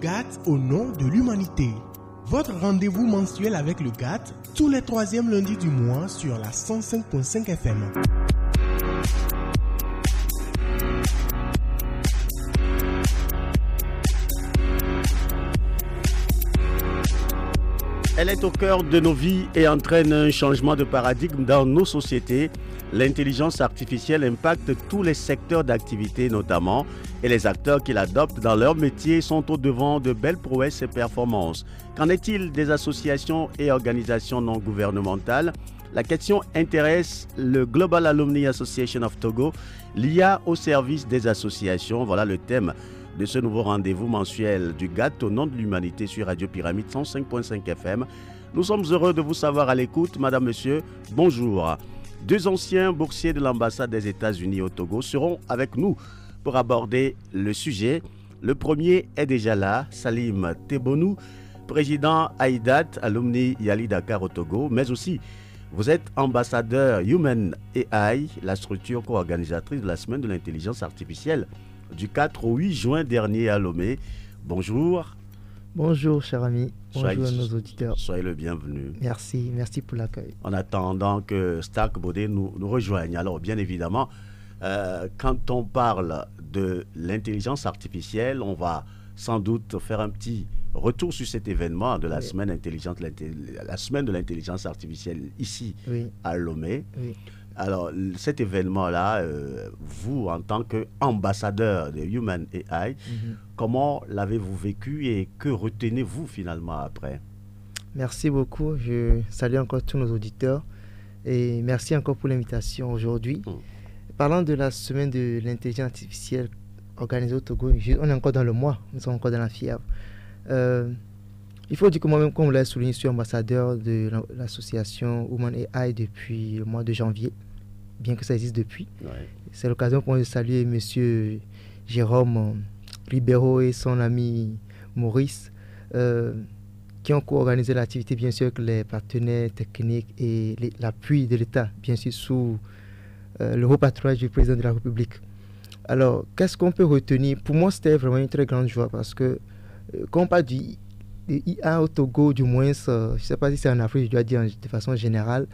GATT au nom de l'humanité. Votre rendez-vous mensuel avec le GATT, tous les 3e lundis du mois sur la 105.5 FM. Elle est au cœur de nos vies et entraîne un changement de paradigme dans nos sociétés. L'intelligence artificielle impacte tous les secteurs d'activité notamment, et les acteurs qui l'adoptent dans leur métier sont au devant de belles prouesses et performances. Qu'en est-il des associations et organisations non gouvernementales? La question intéresse le Global Alumni Association of Togo, l'IA au service des associations. Voilà le thème de ce nouveau rendez-vous mensuel du GATT au nom de l'humanité sur Radio Pyramide 105.5 FM. Nous sommes heureux de vous savoir à l'écoute. Madame, Monsieur, bonjour. 2 anciens boursiers de l'ambassade des États-Unis au Togo seront avec nous pour aborder le sujet. Le premier est déjà là, Salim Tebonou, président Aïdat, alumni Yali Dakar au Togo, mais aussi vous êtes ambassadeur Human AI, la structure co-organisatrice de la semaine de l'intelligence artificielle du 4 au 8 juin dernier à Lomé. Bonjour. Bonjour, cher ami. Bonjour à nos auditeurs. Soyez le bienvenu. Merci pour l'accueil. En attendant que Stark Bodé nous rejoigne. Alors, bien évidemment, quand on parle de l'intelligence artificielle, on va sans doute faire un petit retour sur cet événement de la semaine intelligente, la semaine de l'intelligence artificielle ici à Lomé. Oui. Alors, cet événement-là, vous, en tant qu'ambassadeur de Human AI, comment l'avez-vous vécu et que retenez-vous finalement après? Merci beaucoup. Je salue encore tous nos auditeurs et merci encore pour l'invitation aujourd'hui. Parlant de la semaine de l'intelligence artificielle organisée au Togo, on est encore dans le mois, nous sommes encore dans la fièvre. Il faut dire que moi-même, comme vous l'avez souligné, je suis ambassadeur de l'association Human AI depuis le mois de janvier, bien que ça existe depuis. Ouais. C'est l'occasion pour moi de saluer M. Jérôme Ribeiro et son ami Maurice, qui ont co-organisé l'activité, bien sûr, avec les partenaires techniques et l'appui de l'État, bien sûr, sous le haut patronage du président de la République. Alors, qu'est-ce qu'on peut retenir? Pour moi, c'était vraiment une très grande joie parce que quand on parle d'IA au Togo, du moins, je ne sais pas si c'est en Afrique, je dois dire de façon générale,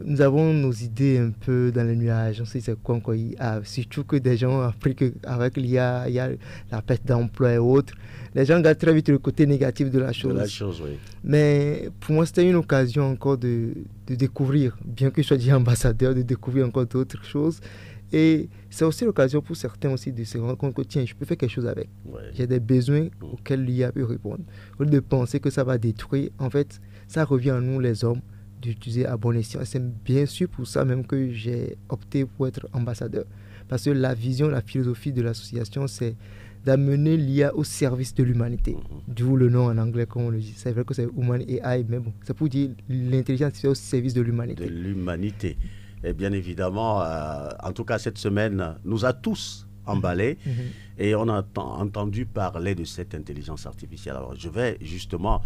nous avons nos idées un peu dans les nuages. On sait c'est quoi encore IA. Surtout que des gens ont appris qu'avec l'IA, il y a la perte d'emploi et autres. Les gens regardent très vite le côté négatif de la chose. Oui. Mais pour moi, c'était une occasion encore de découvrir, bien que je sois déjà ambassadeur, de découvrir encore d'autres choses. Et c'est aussi l'occasion pour certains aussi de se rendre compte que tiens, je peux faire quelque chose avec. Ouais. J'ai des besoins auxquels l'IA peut répondre. Au lieu de penser que ça va détruire, en fait, ça revient à nous les hommes d'utiliser à bon escient. C'est bien sûr pour ça même que j'ai opté pour être ambassadeur. Parce que la vision, la philosophie de l'association, c'est d'amener l'IA au service de l'humanité. D'où le nom en anglais, comme on le dit. C'est vrai que c'est Human AI, mais bon, c'est pour dire l'intelligence artificielle au service de l'humanité. De l'humanité. Et bien évidemment, en tout cas, cette semaine nous a tous emballés et on a entendu parler de cette intelligence artificielle. Alors, je vais justement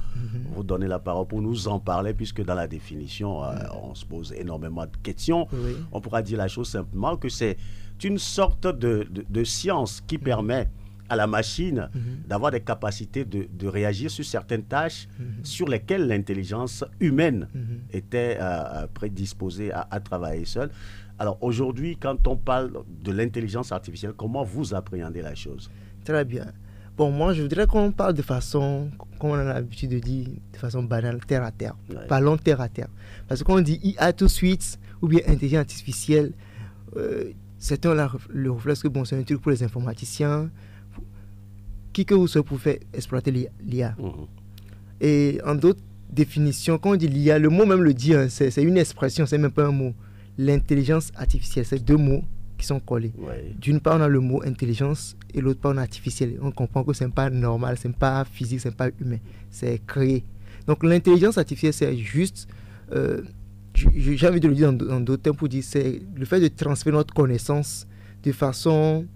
vous donner la parole pour nous en parler, puisque dans la définition, on se pose énormément de questions. Oui. On pourra dire la chose simplement que c'est une sorte de science qui permet à la machine d'avoir des capacités de réagir sur certaines tâches sur lesquelles l'intelligence humaine était prédisposée à travailler seule. Alors aujourd'hui, quand on parle de l'intelligence artificielle, comment vous appréhendez la chose? Très bien. Bon, moi je voudrais qu'on parle de façon, comme on a l'habitude de dire, de façon banale, terre à terre. Ouais. Parlons terre à terre. Parce que quand on dit IA tout de suite, ou bien intelligence artificielle, certains le reflètent que bon, c'est un truc pour les informaticiens, qui que vous soyez pour faire exploiter l'IA. Et en d'autres définitions, quand on dit l'IA, le mot même le dit, hein, c'est une expression, c'est même pas un mot. L'intelligence artificielle, c'est 2 mots qui sont collés. Ouais. D'une part, on a le mot intelligence et l'autre part, on a artificiel. On comprend que ce n'est pas normal, ce n'est pas physique, ce n'est pas humain, c'est créé. Donc l'intelligence artificielle, c'est juste, j'ai envie de le dire en d'autres termes pour dire, c'est le fait de transférer notre connaissance de façon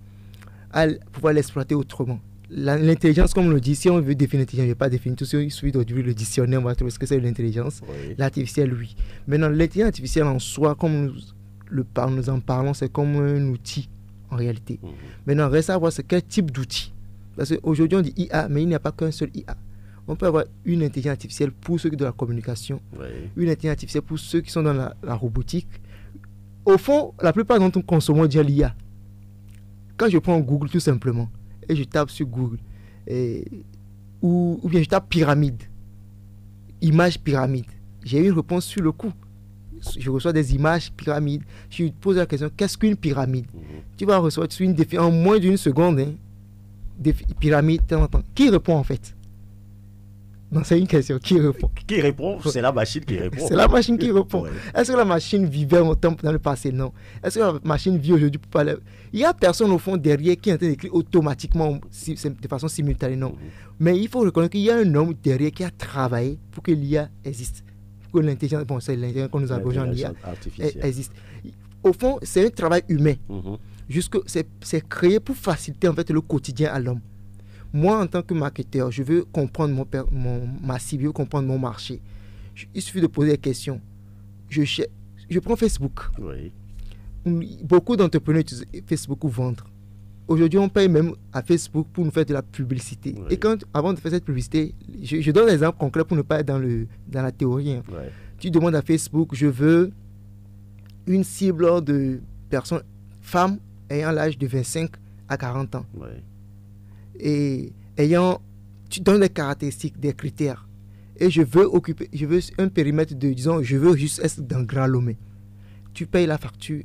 à pouvoir l'exploiter autrement. L'intelligence, comme on le dit, si on veut définir l'intelligence, je ne vais pas définir tout ça, il suffit d'ouvrir le dictionnaire, on va trouver ce que c'est l'intelligence. Oui. L'artificiel, oui. Maintenant, l'intelligence artificielle en soi, comme nous en parlons, c'est comme un outil en réalité. Maintenant, reste à voir c'est quel type d'outil. Parce qu'aujourd'hui, on dit IA, mais il n'y a pas qu'un seul IA. On peut avoir une intelligence artificielle pour ceux qui sont dans la communication, une intelligence artificielle pour ceux qui sont dans la robotique. Au fond, la plupart d'entre nous consommons déjà l'IA. Quand je prends Google tout simplement, et je tape sur Google, ou bien je tape pyramide, image pyramide, j'ai une réponse sur le coup. Je reçois des images pyramides. Je pose la question, qu'est-ce qu'une pyramide? Tu vas recevoir une définition en moins d'une seconde. Pyramide, qui répond en fait? Non, c'est une question. Qui répond? Qui répond? C'est la machine qui répond. C'est la machine qui répond. Est-ce que la machine vivait dans le passé? Non. Est-ce que la machine vit aujourd'hui pour parler? Il n'y a personne au fond derrière qui est en train d'écrire automatiquement de façon simultanée. Non. Mais il faut reconnaître qu'il y a un homme derrière qui a travaillé pour que l'IA existe. Pour que l'intelligence, bon, c'est l'intelligence qu'on nous a besoin l'IA existe. Au fond, c'est un travail humain. C'est créé pour faciliter en fait le quotidien à l'homme. Moi, en tant que marketeur, je veux comprendre ma cible, je veux comprendre mon marché. Il suffit de poser des questions. Je prends Facebook. Beaucoup d'entrepreneurs utilisent Facebook pour vendre. Aujourd'hui, on paye même à Facebook pour nous faire de la publicité. Et avant de faire cette publicité, je donne des exemples concrets pour ne pas être dans la théorie. Tu demandes à Facebook, je veux une cible de personnes, femmes ayant l'âge de 25 à 40 ans. Et tu donnes des caractéristiques, des critères. Et je veux un périmètre de, disons, je veux juste être dans Grand Lomé. Tu payes la facture.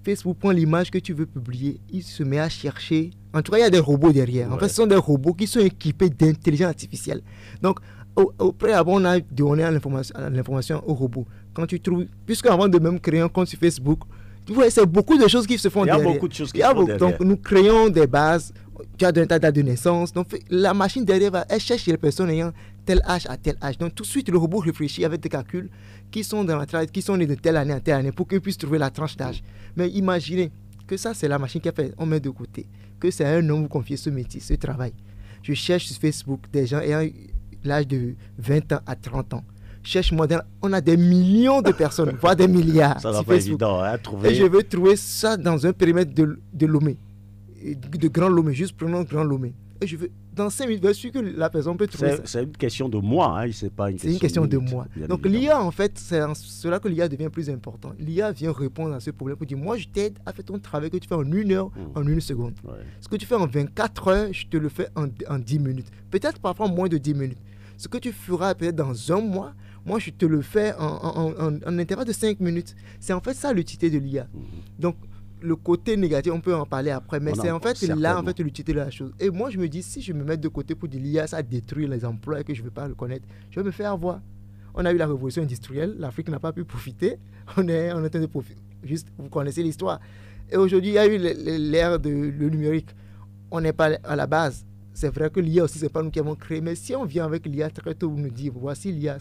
Facebook prend l'image que tu veux publier, il se met à chercher. En tout cas, il y a des robots derrière. En fait, ce sont des robots qui sont équipés d'intelligence artificielle. Donc, avant, on a donné l'information aux robots. Quand tu trouves, puisque avant de même créer un compte sur Facebook, tu vois, c'est beaucoup de choses qui se font derrière. Il y a beaucoup de choses qui se font derrière. Donc, nous créons des bases. Tu as donné ta date de naissance. Donc, la machine derrière, elle cherche les personnes ayant tel âge à tel âge. Donc, tout de suite, le robot réfléchit avec des calculs qui sont dans la tranche, qui sont nés de telle année à telle année pour qu'il puisse trouver la tranche d'âge. Mais imaginez que ça, c'est la machine qui a fait. On met de côté. Que c'est à un homme vous confier ce métier, ce travail. Je cherche sur Facebook des gens ayant l'âge de 20 ans à 30 ans. Cherche moderne. On a des millions de personnes, voire des milliards. Ça va pas évident à trouver. Et je veux trouver ça dans un périmètre de Lomé. De Grand Lomé, juste prenons Grand Lomé. Et je veux, dans 5 minutes, je suis sûr que la personne peut trouver ça. C'est une question de moi, hein, c'est pas une question. C'est une question de moi. Donc l'IA, en fait, c'est en cela que l'IA devient plus important. L'IA vient répondre à ce problème pour dire, moi, je t'aide à faire ton travail que tu fais en 1 heure, en 1 seconde. Ce que tu fais en 24 heures, je te le fais en 10 minutes. Peut-être parfois moins de 10 minutes. Ce que tu feras peut-être dans un mois, moi, je te le fais en intervalle de 5 minutes. C'est en fait ça l'utilité de l'IA. Donc, le côté négatif, on peut en parler après, mais c'est en fait là en fait l'utilité de la chose. Et moi, je me dis, si je me mets de côté pour dire l'IA, ça détruit les emplois et que je ne veux pas le connaître, je vais me faire avoir. On a eu la révolution industrielle, l'Afrique n'a pas pu profiter, on est en train de profiter. Juste, vous connaissez l'histoire. Et aujourd'hui, il y a eu l'ère le numérique. On n'est pas à la base. C'est vrai que l'IA aussi, ce n'est pas nous qui avons créé, mais si on vient avec l'IA très tôt, on nous dit, voici l'IA,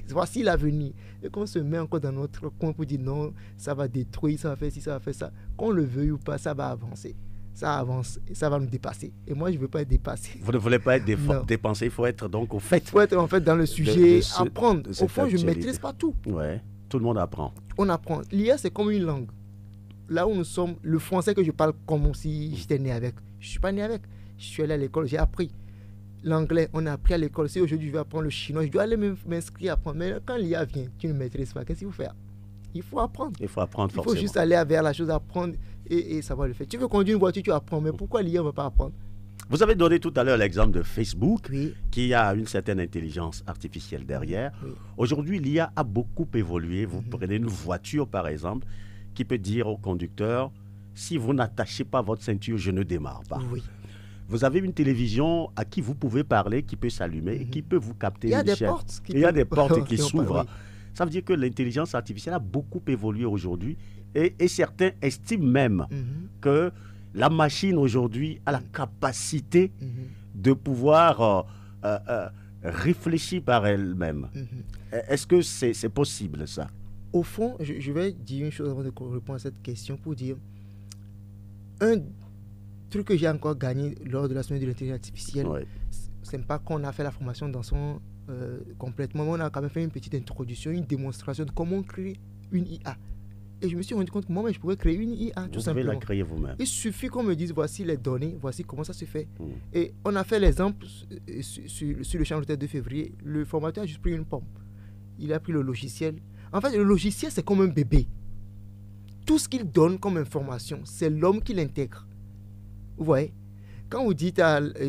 voici l'avenir, et qu'on se met encore dans notre coin pour dire non, ça va détruire, ça va faire ci, ça va faire ça, qu'on le veuille ou pas, ça va avancer. Ça avance et ça va nous dépasser. Et moi, je ne veux pas être dépassé. Vous ne voulez pas être dépensé, il faut être donc au fait. Il faut être en fait dans le sujet, apprendre. Au fond, je ne maîtrise pas tout. Ouais, tout le monde apprend. On apprend. L'IA, c'est comme une langue. Là où nous sommes, le français que je parle comme si j'étais né avec. Je ne suis pas né avec. Je suis allé à l'école, j'ai appris l'anglais, on a appris à l'école. Si aujourd'hui je vais apprendre le chinois, je dois aller m'inscrire à apprendre. Mais quand l'IA vient, tu ne maîtrises pas, qu'est-ce qu'il faut faire? Il faut apprendre. Il faut apprendre forcément. Il faut juste aller vers la chose, apprendre et savoir le faire. Tu veux conduire une voiture, tu apprends, mais pourquoi l'IA ne va pas apprendre? Vous avez donné tout à l'heure l'exemple de Facebook, qui a une certaine intelligence artificielle derrière. Aujourd'hui, l'IA a beaucoup évolué. Vous prenez une voiture, par exemple, qui peut dire au conducteur, si vous n'attachez pas votre ceinture, je ne démarre pas. Vous avez une télévision à qui vous pouvez parler, qui peut s'allumer et qui peut vous capter. Il y a des portes. Il y a des portes qui s'ouvrent. Ça veut dire que l'intelligence artificielle a beaucoup évolué aujourd'hui et certains estiment même que la machine aujourd'hui a la capacité de pouvoir réfléchir par elle-même. Est-ce que c'est possible ça? Au fond, je vais dire une chose avant de répondre à cette question pour dire un truc que j'ai encore gagné lors de la semaine de l'intelligence artificielle, c'est pas qu'on a fait la formation dans son complètement, mais on a quand même fait une petite introduction, une démonstration de comment créer une IA. Et je me suis rendu compte que moi, je pourrais créer une IA, tout simplement. Vous pouvez la créer vous-même. Il suffit qu'on me dise, voici les données, voici comment ça se fait. Et on a fait l'exemple sur le champ de 2 février. Le formateur a juste pris une pomme. Il a pris le logiciel. En fait, le logiciel, c'est comme un bébé. Tout ce qu'il donne comme information, c'est l'homme qui l'intègre. Vous voyez? Quand vous dites,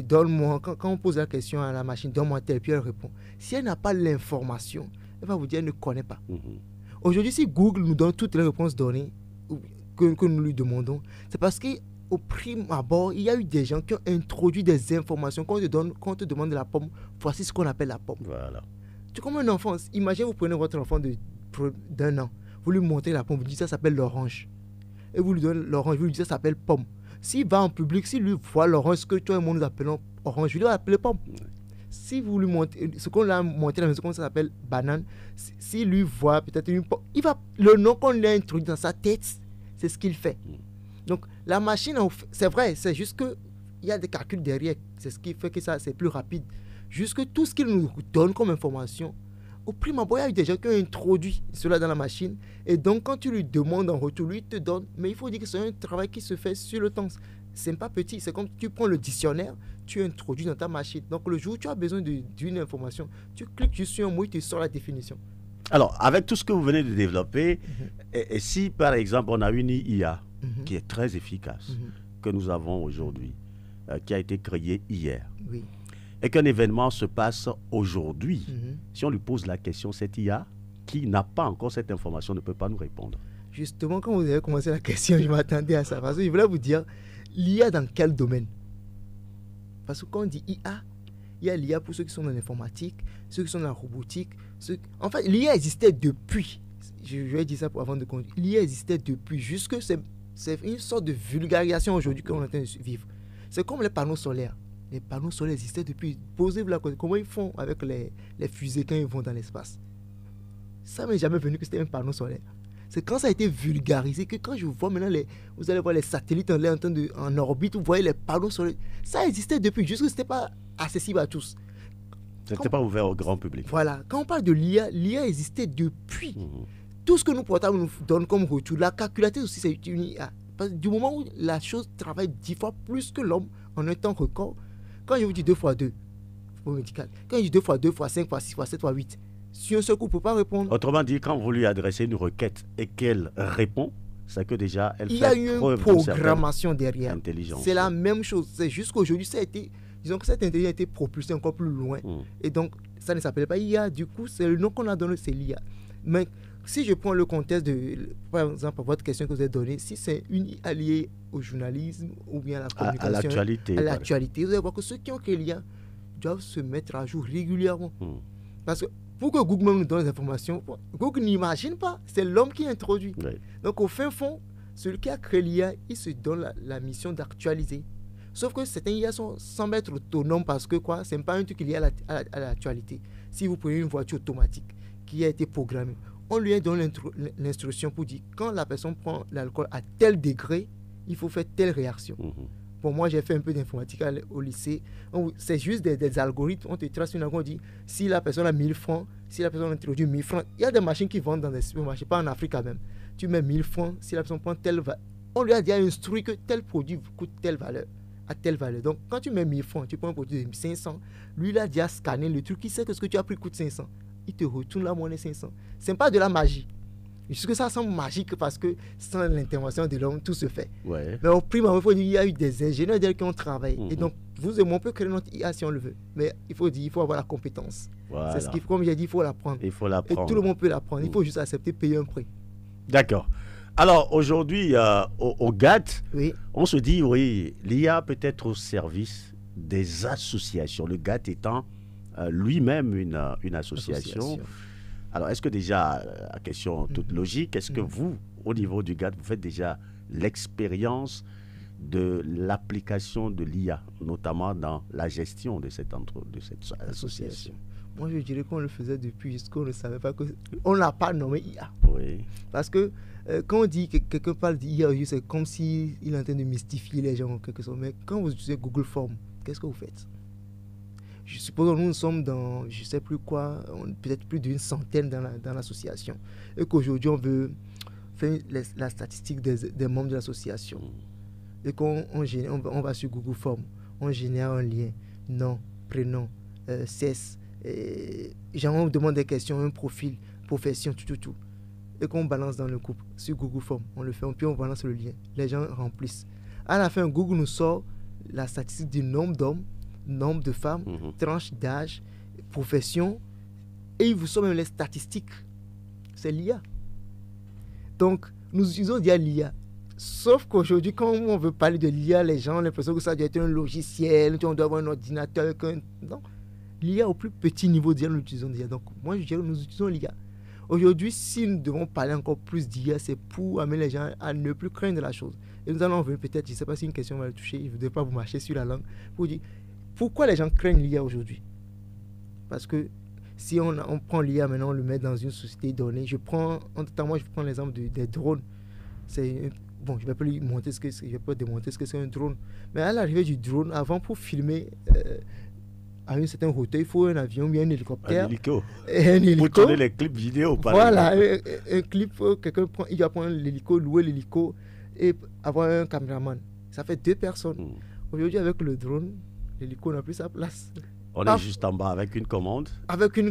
donne-moi, quand on pose la question à la machine, donne-moi tel, puis elle répond. Si elle n'a pas l'information, elle va vous dire, elle ne connaît pas. Aujourd'hui, si Google nous donne toutes les réponses données que nous lui demandons, c'est parce qu'au prime abord, il y a eu des gens qui ont introduit des informations. Quand on te demande la pomme, voici ce qu'on appelle la pomme. Voilà. C'est comme un enfant. Imaginez, vous prenez votre enfant d'1 an, vous lui montrez la pomme, vous dites ça s'appelle l'orange. Et vous lui donnez l'orange, vous lui dites ça s'appelle pomme. S'il va en public, s'il lui voit l'orange, ce que toi et moi nous appelons orange, je lui appeler pomme. Si vous lui montrez ce qu'on a montré à la maison, comment ça s'appelle banane, s'il lui voit peut-être une pomme, le nom qu'on lui a introduit dans sa tête, c'est ce qu'il fait. Donc la machine, c'est vrai, c'est juste qu'il y a des calculs derrière, c'est ce qui fait que ça c'est plus rapide. Juste que tout ce qu'il nous donne comme information, au prime abord, il y a eu des gens qui ont introduit cela dans la machine. Et donc, quand tu lui demandes en retour, lui, il te donne. Mais il faut dire que c'est un travail qui se fait sur le temps. C'est pas petit. C'est comme tu prends le dictionnaire, tu introduis dans ta machine. Donc, le jour où tu as besoin d'une information, tu cliques juste sur un mot, il te sort la définition. Alors, avec tout ce que vous venez de développer, et si, par exemple, on a une IA qui est très efficace, que nous avons aujourd'hui, qui a été créée hier, oui, et qu'un événement se passe aujourd'hui, si on lui pose la question, cette IA qui n'a pas encore cette information ne peut pas nous répondre. Justement, quand vous avez commencé la question, je m'attendais à ça. Parce que je voulais vous dire, l'IA dans quel domaine? Parce que quand on dit IA, il y a l'IA pour ceux qui sont dans l'informatique, ceux qui sont dans la robotique. En fait, l'IA existait depuis. Je vais dire ça avant de continuer. L'IA existait depuis. Juste que c'est une sorte de vulgarisation aujourd'hui qu'on est en train de vivre. C'est comme les panneaux solaires. Les panneaux solaires existaient depuis. Posez-vous la question, comment ils font avec les fusées quand ils vont dans l'espace? Ça m'est jamais venu que c'était un panneau solaire. C'est quand ça a été vulgarisé que quand je vois maintenant, vous allez voir les satellites en l'air en orbite, vous voyez les panneaux solaires. Ça existait depuis, juste que ce n'était pas accessible à tous. Ce n'était pas ouvert au grand public. Voilà. Quand on parle de l'IA, l'IA existait depuis. Tout ce que nos portables nous donnent comme retour, la calculatrice aussi, c'est une IA. Parce que du moment où la chose travaille 10 fois plus que l'homme en un temps record, quand je vous dis 2 x 2, médical, quand je dis 2 x 2 x 5 x 6 x 7 x 8, si un seul coup ne peut pas répondre. Autrement dit, quand vous lui adressez une requête et qu'elle répond, c'est que déjà elle il fait y a preuve une programmation derrière. Intelligence. C'est la même chose. C'est juste qu'aujourd'hui, disons que cette intelligence a été propulsée encore plus loin. Et donc, ça ne s'appelle pas IA. Du coup, c'est le nom qu'on a donné, c'est l'IA. Mais si je prends le contexte par exemple, votre question que vous avez donnée, si c'est une IA liée au journalisme ou bien à la communication, à l'actualité, vous allez voir que ceux qui ont créé l'IA doivent se mettre à jour régulièrement. Parce que pour que Google nous donne des informations, Google n'imagine pas, c'est l'homme qui introduit. Oui. Donc au fin fond, celui qui a créé l'IA, il se donne la mission d'actualiser. Sauf que certains IA semblent être autonomes parce que quoi, c'est pas un truc lié à l'actualité. Si vous prenez une voiture automatique qui a été programmée, on lui donne l'instruction pour dire quand la personne prend l'alcool à tel degré, il faut faire telle réaction. Bon, moi, j'ai fait un peu d'informatique au lycée. C'est juste des algorithmes. On te trace une algorithme, on dit si la personne a 1000 francs, si la personne a introduit 1000 francs. Il y a des machines qui vendent dans des supermarchés, pas en Afrique quand même. Tu mets 1000 francs, si la personne prend telle valeur. On lui a déjà instruit que tel produit coûte telle valeur, à telle valeur. Donc, quand tu mets 1000 francs, tu prends un produit de 500, lui, il a déjà scanné le truc, il sait que ce que tu as pris coûte 500. Il te retourne la monnaie 500. Ce n'est pas de la magie. Juste que ça semble magique parce que sans l'intervention de l'homme, tout se fait. Ouais. Mais au prime, il y a eu des ingénieurs qui ont travaillé. Et donc, vous et moi, on peut créer notre IA si on le veut. Mais il faut avoir la compétence. Voilà. C'est ce qu'il faut, comme j'ai dit, il faut l'apprendre. Il faut l'apprendre. Et tout le monde peut l'apprendre. Il faut juste accepter, payer un prix. D'accord. Alors, aujourd'hui, au GAT, oui, on se dit, oui, l'IA peut être au service des associations. Le GAT étant lui-même une association. Alors, est-ce que déjà, la question toute logique, est-ce que vous, au niveau du GAT, vous faites déjà l'expérience de l'application de l'IA, notamment dans la gestion de cette association? Moi, je dirais qu'on le faisait depuis jusqu'on ne savait pas que... On ne l'a pas nommé IA. Oui. Parce que quand on dit que quelqu'un parle d'IA, c'est comme s'il est en train de mystifier les gens en quelque sorte. Mais quand vous utilisez Google Forms, qu'est-ce que vous faites? Je suppose que nous sommes dans, je ne sais plus quoi, peut-être plus d'une centaine dans l'association. Et qu'aujourd'hui, on veut fait la statistique des membres de l'association. Et qu'on on va sur Google Form, on génère un lien, nom, prénom, sexe, genre on demande des questions, un profil, profession, tout. Et qu'on balance dans le groupe, sur Google Form, on le fait, puis on balance le lien. Les gens remplissent. À la fin, Google nous sort la statistique du nombre d'hommes, nombre de femmes, tranche d'âge, profession, et il vous sort même les statistiques. C'est l'IA. Donc, nous utilisons déjà l'IA. Sauf qu'aujourd'hui, quand on veut parler de l'IA, les gens ont l'impression que ça doit être un logiciel, on doit avoir un ordinateur. Non. L'IA au plus petit niveau, déjà, nous l'utilisons déjà. Donc, moi, je dirais que nous utilisons l'IA. Aujourd'hui, si nous devons parler encore plus d'IA, c'est pour amener les gens à ne plus craindre la chose. Et nous allons venir peut-être, je ne sais pas si une question va le toucher, je ne voudrais pas vous marcher sur la langue, pour dire pourquoi les gens craignent l'IA aujourd'hui. Parce que si on prend l'IA maintenant, on le met dans une société donnée, je prends l'exemple des drones. Bon, je ne vais pas démontrer ce que c'est un drone. Mais à l'arrivée du drone, avant pour filmer à une certaine hauteur, il faut un avion, bien un hélicoptère. Un hélico. Pour tourner les clips vidéo, par voilà, un clip, quelqu'un il doit prendre l'hélico, louer l'hélico et avoir un caméraman. Ça fait 2 personnes. Aujourd'hui, avec le drone, l'hélico n'a plus sa place. On est juste en bas avec une commande.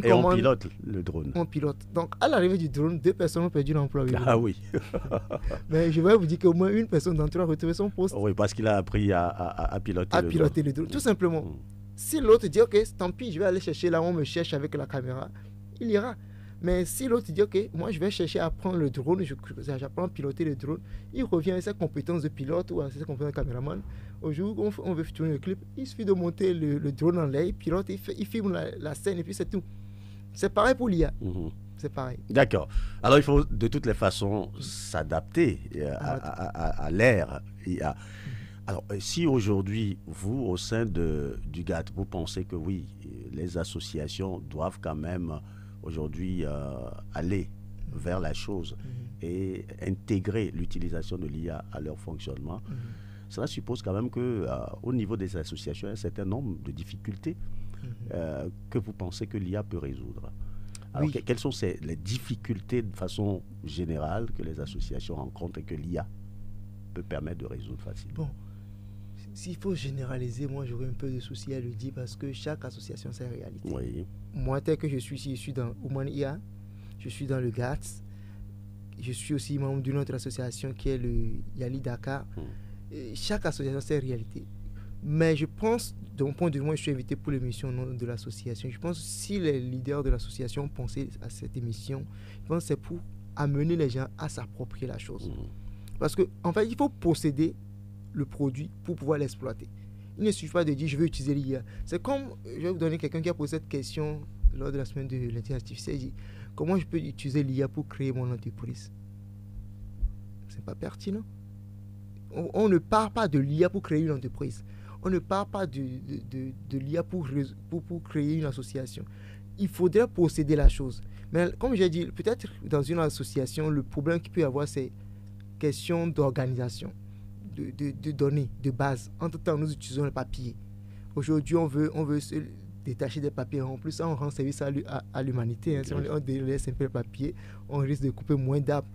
Et on pilote le drone. On pilote. Donc, à l'arrivée du drone, 2 personnes ont perdu l'emploi. Ah oui. Mais je vais vous dire qu'au moins une personne d'entre eux a retrouvé son poste. Oui, parce qu'il a appris à piloter le drone. Tout simplement. Si l'autre dit, ok, tant pis, je vais aller chercher là où on me cherche avec la caméra, il ira. Mais si l'autre dit, ok, moi je vais chercher à prendre le drone, j'apprends à piloter le drone, il revient avec ses compétences de pilote ou avec ses compétences de caméraman. Au jour où on veut tourner le clip, il suffit de monter le drone en l'air, il pilote, il filme la scène et puis c'est tout. C'est pareil pour l'IA. C'est pareil. D'accord. Alors il faut de toutes les façons s'adapter à l'ère IA. Alors, si aujourd'hui, vous, au sein du GAT, vous pensez que oui, les associations doivent quand même aujourd'hui aller vers la chose et intégrer l'utilisation de l'IA à leur fonctionnement, cela suppose quand même qu'au niveau des associations, il y a un certain nombre de difficultés que vous pensez que l'IA peut résoudre. Alors, quelles sont les difficultés de façon générale que les associations rencontrent et que l'IA peut permettre de résoudre facilement? Bon. S'il faut généraliser, moi j'aurais un peu de soucis à le dire parce que chaque association c'est la réalité. Oui. Moi tel que je suis ici, je suis dans Women IA, je suis dans le GATS, je suis aussi membre d'une autre association qui est le Yali Dakar. Chaque association c'est la réalité. Mais je pense, de mon point de vue, moi je suis invité pour l'émission de l'association. Je pense que si les leaders de l'association pensaient à cette émission, je pense que c'est pour amener les gens à s'approprier la chose. Parce qu'en fait, il faut posséder le produit pour pouvoir l'exploiter. Il ne suffit pas de dire je vais utiliser l'IA. C'est comme, je vais vous donner quelqu'un qui a posé cette question lors de la semaine de l'intelligence artificielle. Il dit, comment je peux utiliser l'IA pour créer mon entreprise? C'est pas pertinent. On ne parle pas de l'IA pour créer une entreprise. On ne parle pas de l'IA pour créer une association. Il faudrait posséder la chose. Mais comme j'ai dit, peut-être dans une association, le problème qu'il peut y avoir, c'est question d'organisation. De données, de base. Entre-temps, nous utilisons le papier. Aujourd'hui, on veut se détacher des papiers. En plus, ça, on rend service à l'humanité. Si on délaisse un peu le papier, on risque de couper moins d'arbres.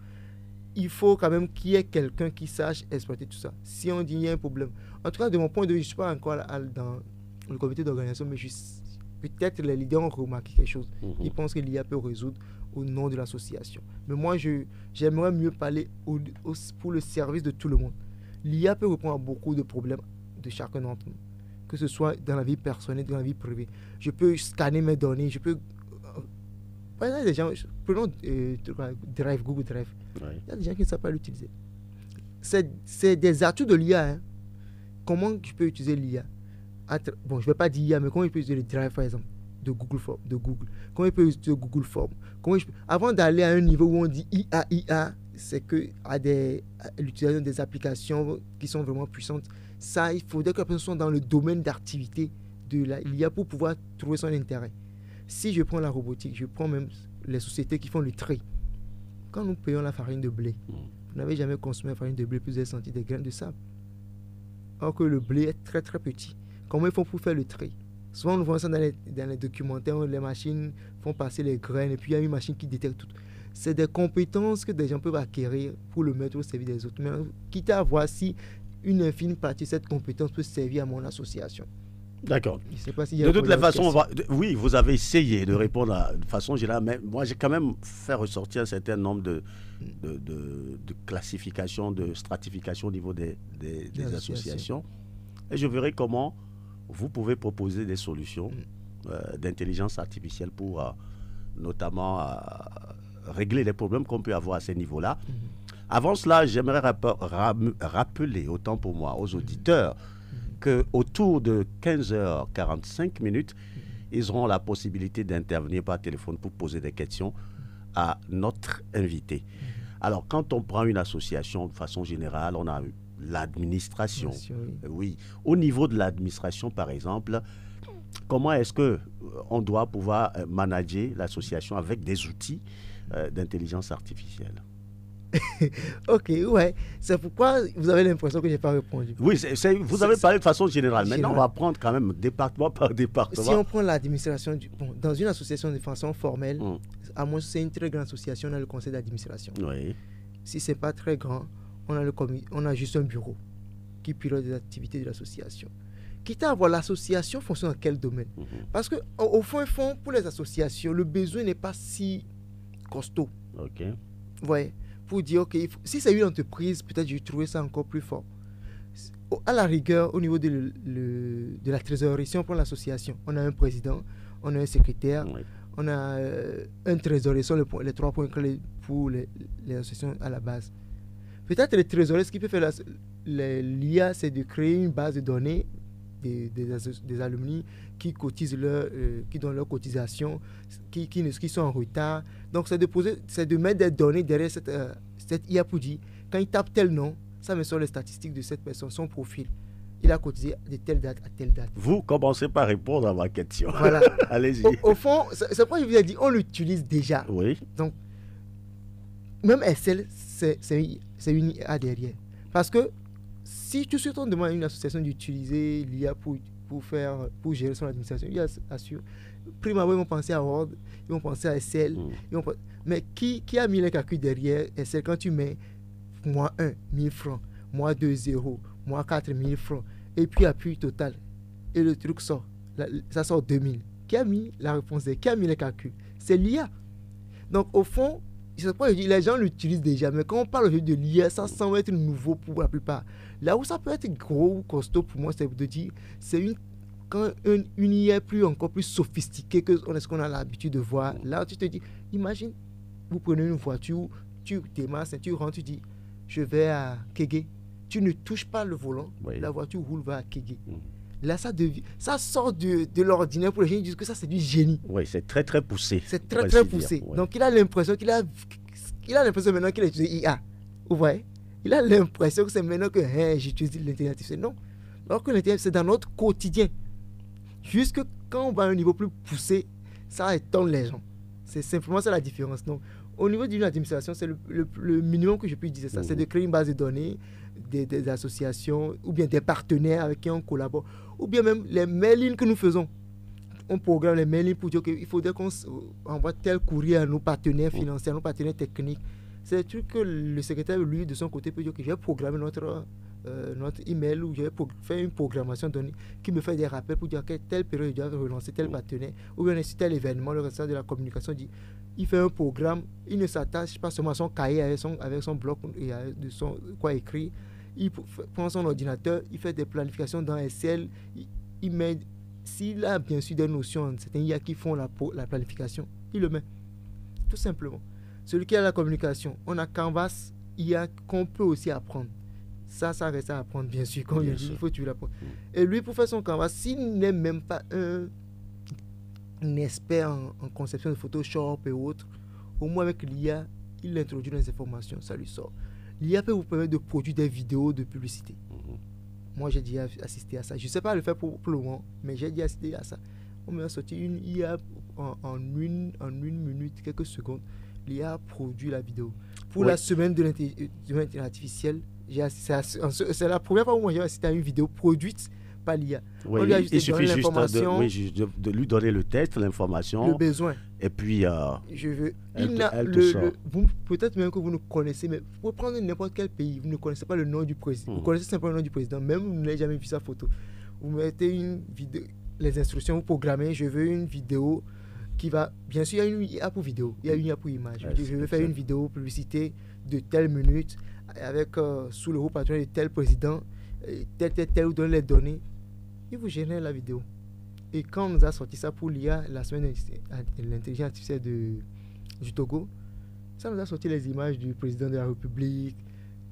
Il faut quand même qu'il y ait quelqu'un qui sache exploiter tout ça. Si on dit qu'il y a un problème. En tout cas, de mon point de vue, je ne suis pas encore dans le comité d'organisation, mais peut-être les leaders ont remarqué quelque chose. Ils pensent que l'IA peut résoudre au nom de l'association. Mais moi, j'aimerais mieux parler pour le service de tout le monde. L'IA peut répondre à beaucoup de problèmes de chacun d'entre nous, que ce soit dans la vie personnelle, dans la vie privée. Je peux scanner mes données, je peux... Par exemple, des gens, prenons Google Drive. Il y a des gens qui ne savent pas l'utiliser. C'est des atouts de l'IA. Comment je peux utiliser l'IA? Bon, je ne vais pas dire IA, mais comment je peux utiliser le Drive, par exemple, de Google. Comment je peux utiliser Google Form? Avant d'aller à un niveau où on dit IA, c'est que l'utilisation des applications qui sont vraiment puissantes, ça, il faudrait que la personne soit dans le domaine d'activité de l'IA pour pouvoir trouver son intérêt. Si je prends la robotique, je prends même les sociétés qui font le tri. Quand nous payons la farine de blé, vous n'avez jamais consommé la farine de blé, puis vous avez senti des graines de sable. Alors que le blé est très très petit. Comment ils font pour faire le tri? Souvent, nous voyons ça dans les documentaires où les machines font passer les graines et puis il y a une machine qui détecte tout. c'est des compétences que des gens peuvent acquérir pour le mettre au service des autres. Mais quitte à voir si une infime partie de cette compétence peut servir à mon association. D'accord. Je sais pas si de toutes les façons, oui, vous avez essayé de répondre de façon générale, mais moi j'ai quand même fait ressortir un certain nombre de classifications, de stratifications au niveau des associations. Et je verrai comment vous pouvez proposer des solutions d'intelligence artificielle pour notamment régler les problèmes qu'on peut avoir à ces niveaux-là. Avant cela, j'aimerais rappeler, autant pour moi, aux auditeurs, qu'autour de 15h45, ils auront la possibilité d'intervenir par téléphone pour poser des questions à notre invité. Alors, quand on prend une association de façon générale, on a l'administration. Oui. Au niveau de l'administration, par exemple, comment est-ce qu'on doit pouvoir manager l'association avec des outils d'intelligence artificielle? Ok, ouais. C'est pourquoi vous avez l'impression que je n'ai pas répondu. Oui, vous avez parlé de façon générale. Maintenant, on va prendre quand même département par département. Si on prend l'administration, dans une association de façon formelle, à moins que c'est une très grande association, on a le conseil d'administration. Oui. Si ce n'est pas très grand, on a juste un bureau qui pilote les activités de l'association. Quitte à voir l'association fonctionne dans quel domaine. Parce qu'au fond, pour les associations, le besoin n'est pas si costaud. Ok. Vous voyez, pour dire, ok, si c'est une entreprise, peut-être je trouvais ça encore plus fort. À la rigueur, au niveau de la trésorerie, si on prend l'association, on a un président, on a un secrétaire, on a un trésorier, ce sont les 3 points clés pour les associations à la base. Peut-être les trésoriers, ce qui peut faire l'IA, c'est de créer une base de données des alumni qui cotisent qui donnent leur cotisation, qui sont en retard. Donc c'est de mettre des données derrière cette IA pour dire, quand il tape tel nom, ça me sort les statistiques de cette personne, son profil. Il a cotisé de telle date à telle date. Vous commencez par répondre à ma question. Voilà. Allez-y. Au fond, c'est pourquoi je vous ai dit, on l'utilise déjà. Oui. Donc, même Excel, c'est une IA derrière. Parce que si tout de suite on demande à une association d'utiliser l'IA pour gérer son administration, il assure. Prima, ils vont penser à Word, ils vont penser à Excel. Mais qui a mis les calculs derrière Excel quand tu mets moins 1, 1000 francs, moins 2, 0, moins 4, 1000 francs, et puis appui total, et le truc sort, ça sort 2000. Qui a mis la réponse? Qui a mis les calculs? C'est l'IA. Donc au fond, je sais pas, les gens l'utilisent déjà, mais quand on parle de l'IA, ça semble être nouveau pour la plupart. Là où ça peut être gros ou costaud pour moi, c'est de dire, quand une IA est encore plus sophistiquée que ce qu'on a l'habitude de voir. Là, tu te dis, imagine, vous prenez une voiture, tu démarres, tu rentres, tu dis, je vais à Kégué. Tu ne touches pas le volant, la voiture roule, va à Kégué. Là, ça sort de l'ordinaire pour les gens, ils disent que ça, c'est du génie. Oui, c'est très, très poussé. C'est très, très poussé. Ouais. Donc, il a l'impression maintenant qu'il a utilisé IA. Vous voyez? Il a l'impression que c'est maintenant que j'utilise l'intelligence artificielle. Non. Alors que l'intelligence, c'est dans notre quotidien. Jusque quand on va à un niveau plus poussé, ça étonne les gens. C'est simplement ça la différence. Donc, au niveau d'une administration, c'est le minimum que je peux dire, ça, c'est de créer une base de données, des associations, ou bien des partenaires avec qui on collabore, ou bien même les mailings que nous faisons. On programme les mailings pour dire qu'il faudrait qu'on envoie tel courrier à nos partenaires financiers, à nos partenaires techniques. C'est le truc que le secrétaire, lui, de son côté, peut dire que je vais programmer notre email, ou je vais faire une programmation donnée qui me fait des rappels pour dire que telle période je dois relancer tel partenaire, ou bien si tel événement, le responsable de la communication dit, il fait un programme, il ne s'attache pas seulement à son cahier avec son bloc et de son quoi écrit, il prend son ordinateur, il fait des planifications dans Excel, il met, s'il a bien sûr des notions, c'est un IA qui font la planification, il le met, tout simplement. Celui qui a la communication, on a Canvas IA qu'on peut aussi apprendre. Ça reste à apprendre, bien sûr, comme je dis, il faut que tu l'apprends. Et lui, pour faire son Canvas, s'il n'est même pas un expert en conception de Photoshop et autres, au moins avec l'IA, il introduit les informations, ça lui sort. L'IA peut vous permettre de produire des vidéos de publicité. Moi, j'ai déjà assisté à ça. Je ne sais pas le faire pour le moment, mais j'ai déjà assisté à ça. On m'a sorti une IA en une minute, quelques secondes. L'IA a produit la vidéo. Pour la semaine de l'intelligence artificielle, c'est la première fois où moi j'ai assisté à une vidéo produite par l'IA. Oui, il suffit juste de lui donner le texte, l'information. Le besoin. Et puis, Je veux. Peut-être même que vous nous connaissez, mais vous prendre n'importe quel pays, vous ne connaissez pas le nom du président. Vous connaissez simplement le nom du président, même vous n'avez jamais vu sa photo. Vous mettez une vidéo, les instructions, vous programmez, je veux une vidéo qui va. Bien sûr, il y a une IA pour vidéo, il y a une IA pour image. Je veux faire une vidéo publicité de telle minute, avec sous le haut patron de tel président, tel, vous donnez les données. Il vous génère la vidéo. Et quand on nous a sorti ça pour l'IA, la semaine de l'intelligence artificielle du Togo, ça nous a sorti les images du président de la République,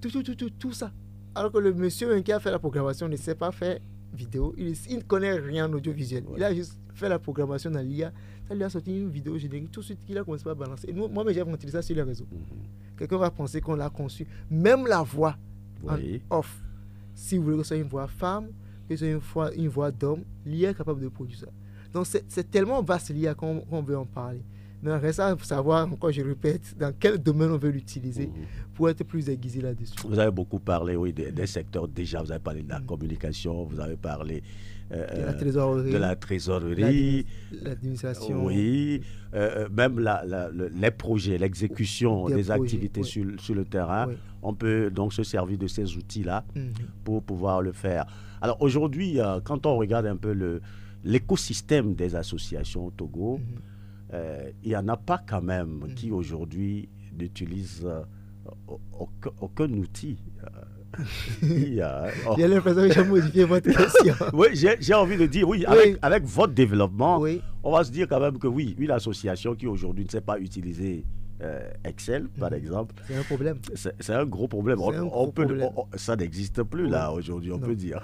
tout ça. Alors que le monsieur qui a fait la programmation ne sait pas faire vidéo, il ne connaît rien en audiovisuel. Ouais. Il a juste fait la programmation dans l'IA, ça lui a sorti une vidéo générique, tout de suite il a commencé à balancer. Moi, j'ai utilisé ça sur les réseaux. Quelqu'un va penser qu'on l'a conçu. Même la voix en off, si vous voulez que ce soit une voix femme, que ce soit une voix d'homme, l'IA est capable de produire ça. Donc c'est tellement vaste l'IA qu'on veut en parler. Mais reste à savoir, encore je répète, dans quel domaine on veut l'utiliser pour être plus aiguisé là-dessus. Vous avez beaucoup parlé, oui, des secteurs déjà. Vous avez parlé de la communication, vous avez parlé de la trésorerie, l'administration. Oui, même les projets, l'exécution des activités sur le terrain. Oui. On peut donc se servir de ces outils-là pour pouvoir le faire. Alors aujourd'hui, quand on regarde un peu l'écosystème des associations au Togo, il n'y en a pas quand même qui aujourd'hui n'utilisent aucun outil. J'ai l'impression que j'ai modifié votre question. Oui, j'ai envie de dire, oui, avec votre développement, on va se dire quand même que oui, une association qui aujourd'hui ne sait pas utiliser Excel, par exemple. C'est un problème. C'est un gros problème. Ça n'existe plus là aujourd'hui, on peut dire.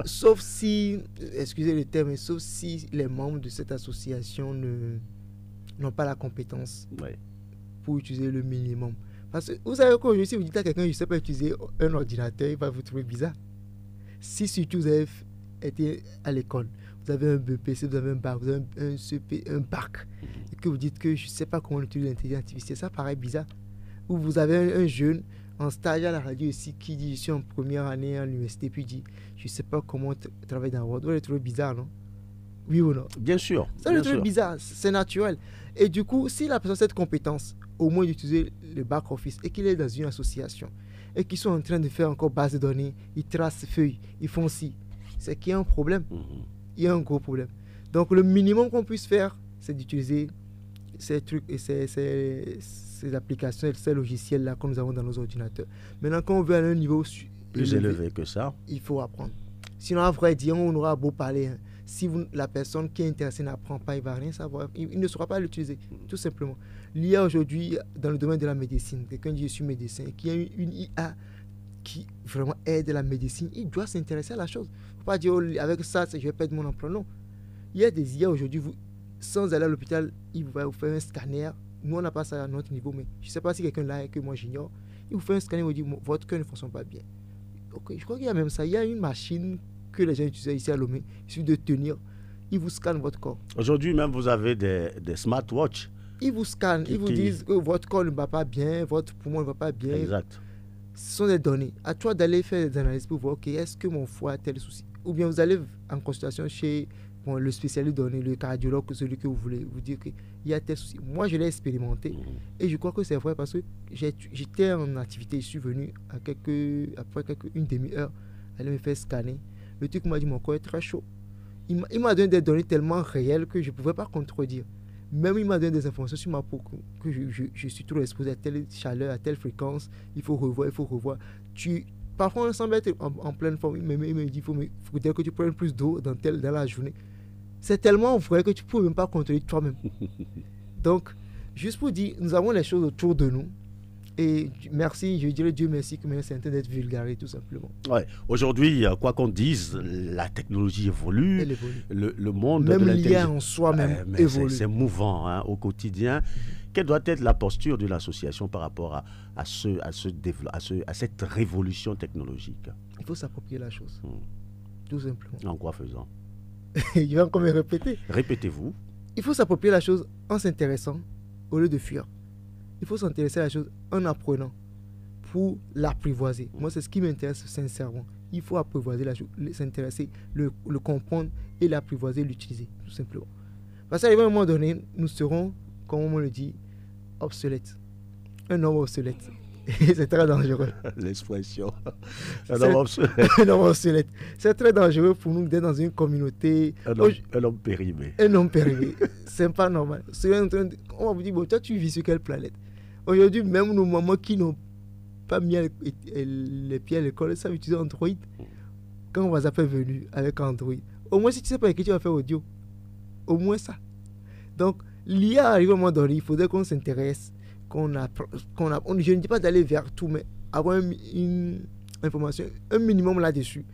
Sauf si, excusez le terme, sauf si les membres de cette association n'ont pas la compétence pour utiliser le minimum. Parce que vous savez qu'aujourd'hui, si vous dites à quelqu'un, je ne sais pas utiliser un ordinateur, il va vous trouver bizarre. Si surtout vous avez été à l'école, vous avez un BPC, vous avez un bac, vous avez un CP, un bac, et que vous dites que je ne sais pas comment utiliser l'intelligence artificielle, ça paraît bizarre. Ou vous avez un jeune en stage à la radio ici qui dit je suis en première année à l'université, puis dit je ne sais pas comment travailler dans Word. Vous allez trouver bizarre, non? Oui ou non? Bien sûr. Ça le trouve bizarre, c'est naturel. Et du coup, s'il a besoin de cette compétence, au moins d'utiliser le back-office et qu'il est dans une association et qu'ils sont en train de faire encore base de données, ils tracent feuilles, ils font ci, c'est qu'il y a un problème. Il y a un gros problème. Donc le minimum qu'on puisse faire, c'est d'utiliser ces trucs et ces applications et ces logiciels-là que nous avons dans nos ordinateurs. Maintenant, quand on veut aller à un niveau plus élevé que ça, il faut apprendre. Sinon, à vrai dire, on aura beau parler. Si la personne qui est intéressée n'apprend pas, il ne va rien savoir. Il ne saura pas l'utiliser, tout simplement. L'IA aujourd'hui, dans le domaine de la médecine, quelqu'un dit je suis médecin, qui a une IA qui vraiment aide la médecine, il doit s'intéresser à la chose. Il ne faut pas dire avec ça, je vais perdre mon emploi. Non. Il y a des IA aujourd'hui, sans aller à l'hôpital, il va vous faire un scanner. Nous, on n'a pas ça à notre niveau, mais je ne sais pas si quelqu'un l'a et que moi j'ignore. Il vous fait un scanner et vous dit votre cœur ne fonctionne pas bien. Okay, je crois qu'il y a même ça. Il y a une machine que les gens utilisent ici à Lomé, il suffit de tenir, ils vous scannent votre corps. Aujourd'hui même, vous avez des smartwatches. Ils vous scannent, ils vous disent que votre corps ne va pas bien, votre poumon ne va pas bien. Exact. Ce sont des données. À toi d'aller faire des analyses pour voir, ok, est-ce que mon foie a tel souci? Ou bien vous allez en consultation chez le spécialiste donné, le cardiologue, celui que vous voulez, vous dire qu'il y a tel souci. Moi, je l'ai expérimenté et je crois que c'est vrai parce que j'étais en activité, je suis venu après une demi-heure, aller me faire scanner. Le truc m'a dit mon corps est très chaud. Il m'a donné des données tellement réelles que je ne pouvais pas contredire. Même il m'a donné des informations sur ma peau que je suis trop exposé à telle chaleur, à telle fréquence. Il faut revoir. Parfois on semble être en pleine forme. Il me dit il faudrait que tu prennes plus d'eau dans la journée. C'est tellement vrai que tu ne peux même pas contrôler toi-même. Donc, juste pour dire, nous avons les choses autour de nous. Et merci, je dirais Dieu merci que c'est en train d'être vulgarisé tout simplement. Ouais. Aujourd'hui, quoi qu'on dise, la technologie évolue. Elle évolue. Le monde même de l'IA en soi-même évolue. C'est mouvant au quotidien. Quelle doit être la posture de l'association par rapport à cette révolution technologique? Il faut s'approprier la chose. Tout simplement. En quoi faisant? Je vais encore me répéter. Répétez-vous. Il faut s'approprier la chose en s'intéressant au lieu de fuir. Il faut s'intéresser à la chose en apprenant pour l'apprivoiser. Moi, c'est ce qui m'intéresse sincèrement. Il faut apprivoiser la chose, s'intéresser, le comprendre et l'apprivoiser, l'utiliser, tout simplement. Parce qu'à un moment donné, nous serons comme on le dit, obsolète. Un homme obsolète. Et c'est très dangereux. L'expression. Un homme obsolète. C'est très dangereux pour nous d'être dans une communauté. Un homme périmé. Un homme périmé. C'est pas normal. On va vous dire, bon, toi, tu vis sur quelle planète? Aujourd'hui, même nos mamans qui n'ont pas mis les pieds à l'école savent utiliser Android. Quand WhatsApp est venu avec Android, au moins si tu sais pas écrire, tu vas faire audio. Au moins ça. Donc, l'IA arrive à un moment donné, il faudrait qu'on s'intéresse. Je ne dis pas d'aller vers tout, mais avoir une information, un minimum là-dessus,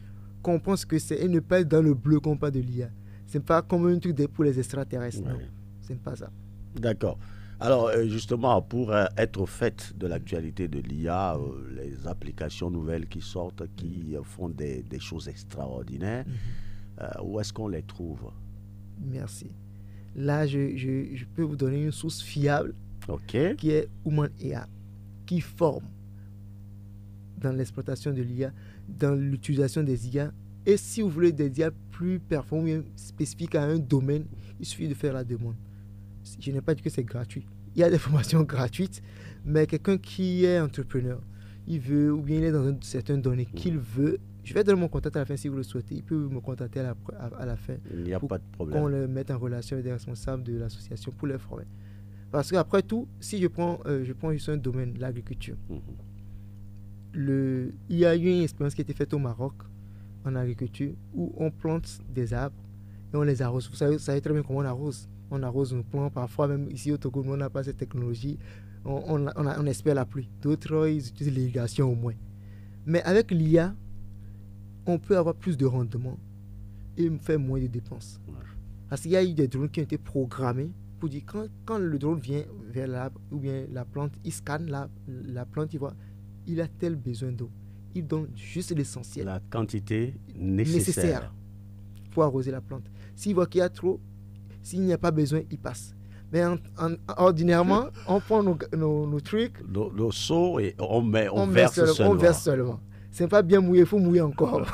qu'on pense que c'est, et ne pas être dans le bleu qu'on parle de l'IA. C'est pas comme un truc pour les extraterrestres, non. C'est pas ça. D'accord. Alors, justement, pour être au fait de l'actualité de l'IA, les applications nouvelles qui sortent, qui font des choses extraordinaires, où est-ce qu'on les trouve? Merci. Là, je peux vous donner une source fiable. Okay. Qui est Human AI, qui forme dans l'exploitation de l'IA, dans l'utilisation des IA. Et si vous voulez des IA plus performantes, spécifiques à un domaine, il suffit de faire la demande. Je n'ai pas dit que c'est gratuit. Il y a des formations gratuites, mais quelqu'un qui est entrepreneur, il veut, ou bien il est dans un certain domaine qu'il veut, je vais donner mon contact à la fin si vous le souhaitez. Il peut me contacter à la fin. Il n'y a pas de problème. Qu'on le mette en relation avec des responsables de l'association pour les former. Parce qu'après tout, si je prends juste un domaine, l'agriculture, il y a eu une expérience qui a été faite au Maroc, en agriculture, où on plante des arbres et on les arrose. Vous savez très bien comment on arrose. On arrose nos plants, parfois même ici au Togo, nous on n'a pas cette technologie, on espère la pluie. D'autres, ils utilisent l'irrigation au moins. Mais avec l'IA, on peut avoir plus de rendement et faire moins de dépenses. Parce qu'il y a eu des drones qui ont été programmés pour dire quand le drone vient vers l'arbre ou bien la plante, il scanne la plante, il voit, il a tel besoin d'eau. Il donne juste l'essentiel. La quantité nécessaire pour arroser la plante. S'il voit qu'il y a trop, s'il n'y a pas besoin, il passe. Mais ordinairement, on prend nos trucs, nos seaux et on verse seulement. On verse seulement. C'est pas bien mouillé, il faut mouiller encore.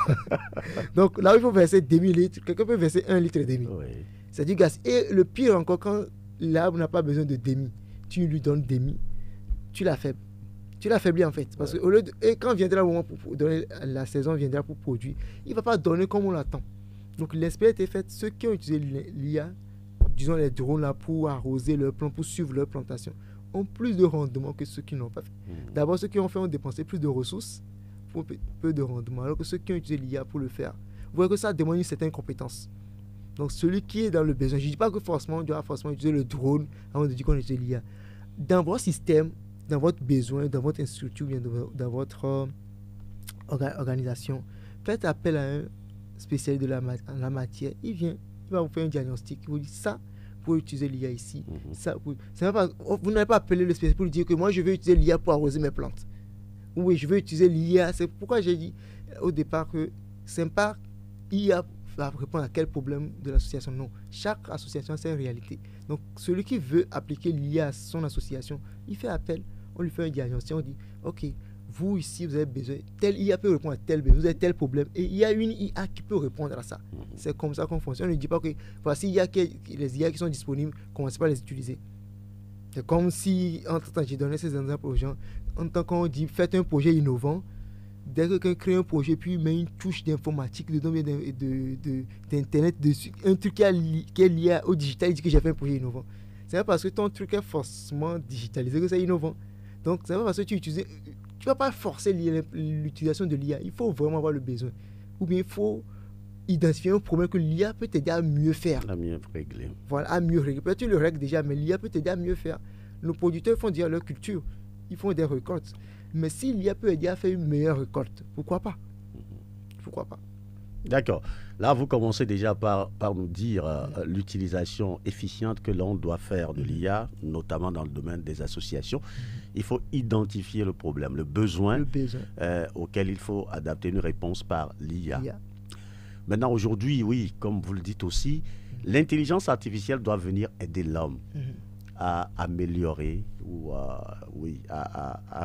Donc là, il faut verser 2000 litres. Quelqu'un peut verser 1 litre et demi. Oui. C'est du gaz. Et le pire encore, quand l'arbre n'a pas besoin de demi, tu lui donnes demi, tu l'affaiblis. Tu l'affaiblis en fait. Parce que et quand viendra le moment pour donner, la saison viendra pour produire, il ne va pas donner comme on l'attend. Donc l'expérience est faite. Ceux qui ont utilisé l'IA, disons les drones là pour arroser leurs plants, pour suivre leur plantation, ont plus de rendement que ceux qui n'ont pas fait. D'abord, ceux qui ont fait ont dépensé plus de ressources pour peu de rendement. Alors que ceux qui ont utilisé l'IA pour le faire, vous voyez que ça demande une certaine compétence. Donc celui qui est dans le besoin, je ne dis pas que forcément on doit forcément utiliser le drone avant de dire qu'on utilise l'IA. Dans votre système, dans votre besoin, dans votre structure, dans votre organisation, faites appel à un spécialiste de la matière. Il vient, il va vous faire un diagnostic. Il vous dit ça, pour utiliser l'IA ici. Vous n'allez pas appeler le spécialiste pour lui dire que moi je veux utiliser l'IA pour arroser mes plantes. Oui, je veux utiliser l'IA. C'est pourquoi j'ai dit au départ que c'est pas IA va répondre à quel problème de l'association. Non, chaque association a ses réalités. Donc, celui qui veut appliquer l'IA à son association, il fait appel, on lui fait un diagnostic, on dit, ok, vous ici, vous avez besoin, tel IA peut répondre à tel besoin, vous avez tel problème, et il y a une IA qui peut répondre à ça. C'est comme ça qu'on fonctionne. On ne dit pas que voici les IA qui sont disponibles, commencez pas à les utiliser. C'est comme si, entre-temps, j'ai donné ces exemples aux gens, en tant qu'on dit, faites un projet innovant. Dès que quelqu'un crée un projet, puis il met une touche d'informatique dedans, d'internet dessus, un truc qui est lié au digital, il dit que j'ai fait un projet innovant. C'est pas parce que ton truc est forcément digitalisé que c'est innovant. Donc, c'est pas parce que tu vas pas forcer l'utilisation de l'IA. Il faut vraiment avoir le besoin. Ou bien il faut identifier un problème que l'IA peut t'aider à mieux faire. À mieux régler. Voilà, à mieux régler. Peut-être que tu le règles déjà, mais l'IA peut t'aider à mieux faire. Nos producteurs font déjà leur culture. Ils font des récoltes. Mais si l'IA peut aider à faire une meilleure récolte, pourquoi pas? Pourquoi pas? D'accord. Là, vous commencez déjà par nous dire l'utilisation efficiente que l'on doit faire de l'IA, notamment dans le domaine des associations. Il faut identifier le problème, le besoin. Auquel il faut adapter une réponse par l'IA. Maintenant, aujourd'hui, oui, comme vous le dites aussi, l'intelligence artificielle doit venir aider l'homme à améliorer ou à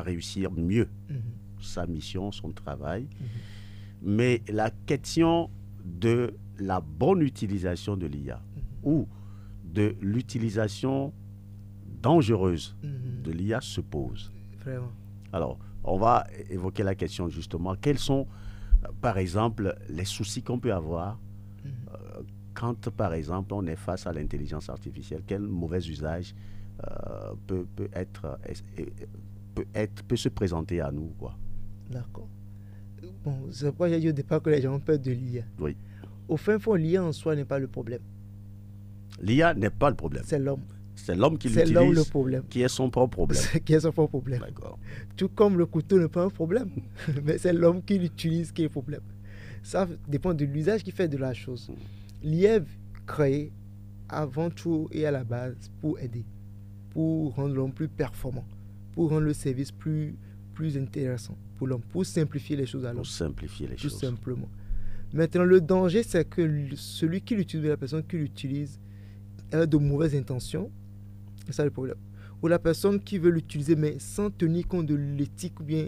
réussir mieux sa mission, son travail. Mais la question de la bonne utilisation de l'IA ou de l'utilisation dangereuse de l'IA se pose. Vraiment. Alors, on va évoquer la question justement. Quels sont, par exemple, les soucis qu'on peut avoir quand, par exemple, on est face à l'intelligence artificielle? Quel mauvais usage peut se présenter à nous, quoi? D'accord. Bon, c'est pourquoi j'ai dit au départ que les gens ont peur de l'IA. Oui. Au fin fond, l'IA en soi n'est pas le problème. L'IA n'est pas le problème. C'est l'homme. C'est l'homme qui C'est l'utilise, l'homme le problème. qui est son propre problème. Qui est son propre problème. D'accord. Tout comme le couteau n'est pas un problème, mais c'est l'homme qui l'utilise qui est le problème. Ça dépend de l'usage qu'il fait de la chose. L'IA est créée avant tout et à la base pour aider, pour rendre l'homme plus performant, pour rendre le service plus intéressant pour l'homme, pour simplifier les choses à l'homme. Pour simplifier les tout choses. simplement. Maintenant, le danger, c'est que celui qui l'utilise, la personne qui l'utilise, elle a de mauvaises intentions. C'est ça le problème. Ou la personne qui veut l'utiliser, mais sans tenir compte de l'éthique ou bien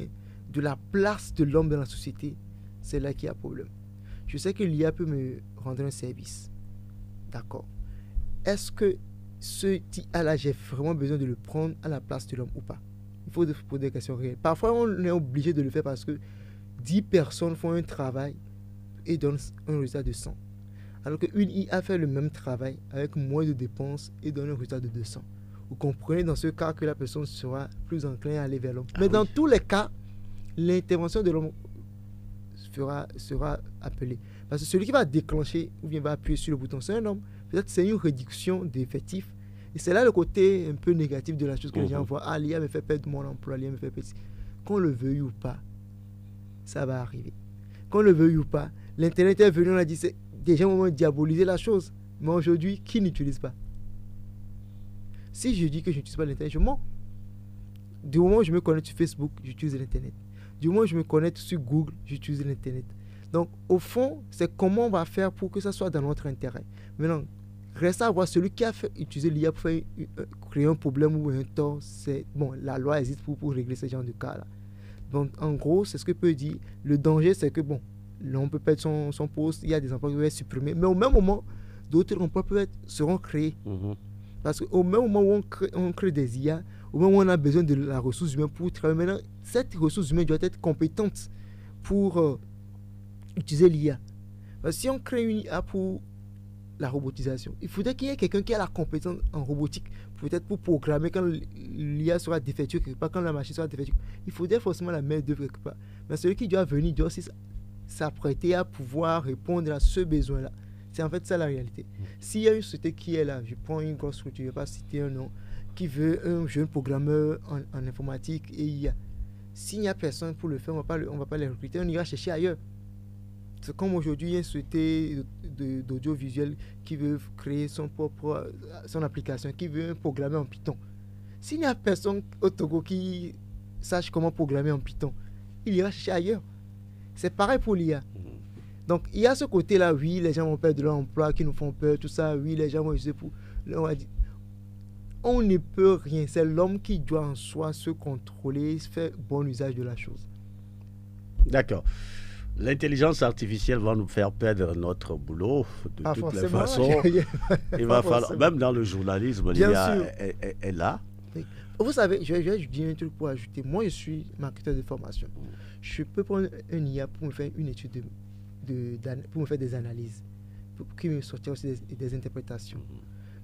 de la place de l'homme dans la société, c'est là qu'il y a problème. Je sais que l'IA peut me rendre un service. D'accord. Est-ce que ce IA-là, j'ai vraiment besoin de le prendre à la place de l'homme ou pas? Il faut poser des questions réelles. Parfois, on est obligé de le faire parce que 10 personnes font un travail et donnent un résultat de 100. Alors qu'une IA fait le même travail avec moins de dépenses et donne un résultat de 200. Vous comprenez dans ce cas que la personne sera plus enclin à aller vers l'homme. Mais dans tous les cas, l'intervention de l'homme sera appelée. Parce que celui qui va déclencher ou bien va appuyer sur le bouton, c'est un homme. Peut-être c'est une réduction d'effectifs. Et c'est là le côté un peu négatif de la chose que les gens voient. Ah, l'IA me fait perdre mon emploi, l'IA me fait perdre. Qu'on le veuille ou pas, ça va arriver. Qu'on le veuille ou pas, l'Internet est venu, on a dit, c'est des gens vont diaboliser la chose. Mais aujourd'hui, qui n'utilise pas? Si je dis que je n'utilise pas l'Internet, je mens. Du moment où je me connecte sur Facebook, j'utilise l'Internet. Du moment où je me connecte sur Google, j'utilise l'Internet. Donc, au fond, c'est comment on va faire pour que ça soit dans notre intérêt. Maintenant, reste à voir celui qui a fait utiliser l'IA pour créer un problème ou un tort. Bon, la loi existe pour régler ce genre de cas-là. Donc, en gros, c'est ce que peut dire. Le danger, c'est que, bon, on peut perdre son poste, il y a des emplois qui peuvent être supprimés, mais au même moment, d'autres emplois seront créés. Parce qu'au même moment où on crée des IA, au moment où on a besoin de la ressource humaine pour travailler, maintenant, cette ressource humaine doit être compétente pour utiliser l'IA. Parce que si on crée une IA pour la robotisation, il faudrait qu'il y ait quelqu'un qui a la compétence en robotique, peut-être pour programmer quand l'IA sera défectueuse quelque part, quand la machine sera défectueuse. Il faudrait forcément la mettre d'œuvre quelque part. Mais celui qui doit venir doit aussi s'apprêter à pouvoir répondre à ce besoin-là. C'est en fait ça la réalité. S'il y a une société qui est là, je prends une grosse structure, je ne vais pas citer un nom, qui veut un jeune programmeur en informatique et IA. S'il n'y a personne pour le faire, on ne va pas les recruter, on ira chercher ailleurs. C'est comme aujourd'hui, il y a une société d'audiovisuel qui veut créer son application, qui veut programmer en Python. S'il n'y a personne au Togo qui sache comment programmer en Python, il ira chercher ailleurs. C'est pareil pour l'IA. Donc, il y a ce côté-là, oui, les gens vont perdre leur emploi, qui nous font peur, tout ça, oui, les gens vont essayer pour... On ne peut rien, c'est l'homme qui doit en soi se contrôler, faire bon usage de la chose. D'accord. L'intelligence artificielle va nous faire perdre notre boulot de toutes les façons. Il va falloir, même dans le journalisme, l'IA est là. Oui. Vous savez, je vais dire un truc pour ajouter. Moi, je suis marketeur de formation. Je peux prendre un IA pour me faire une étude, pour me faire des analyses, pour qu'il me sortir aussi des interprétations.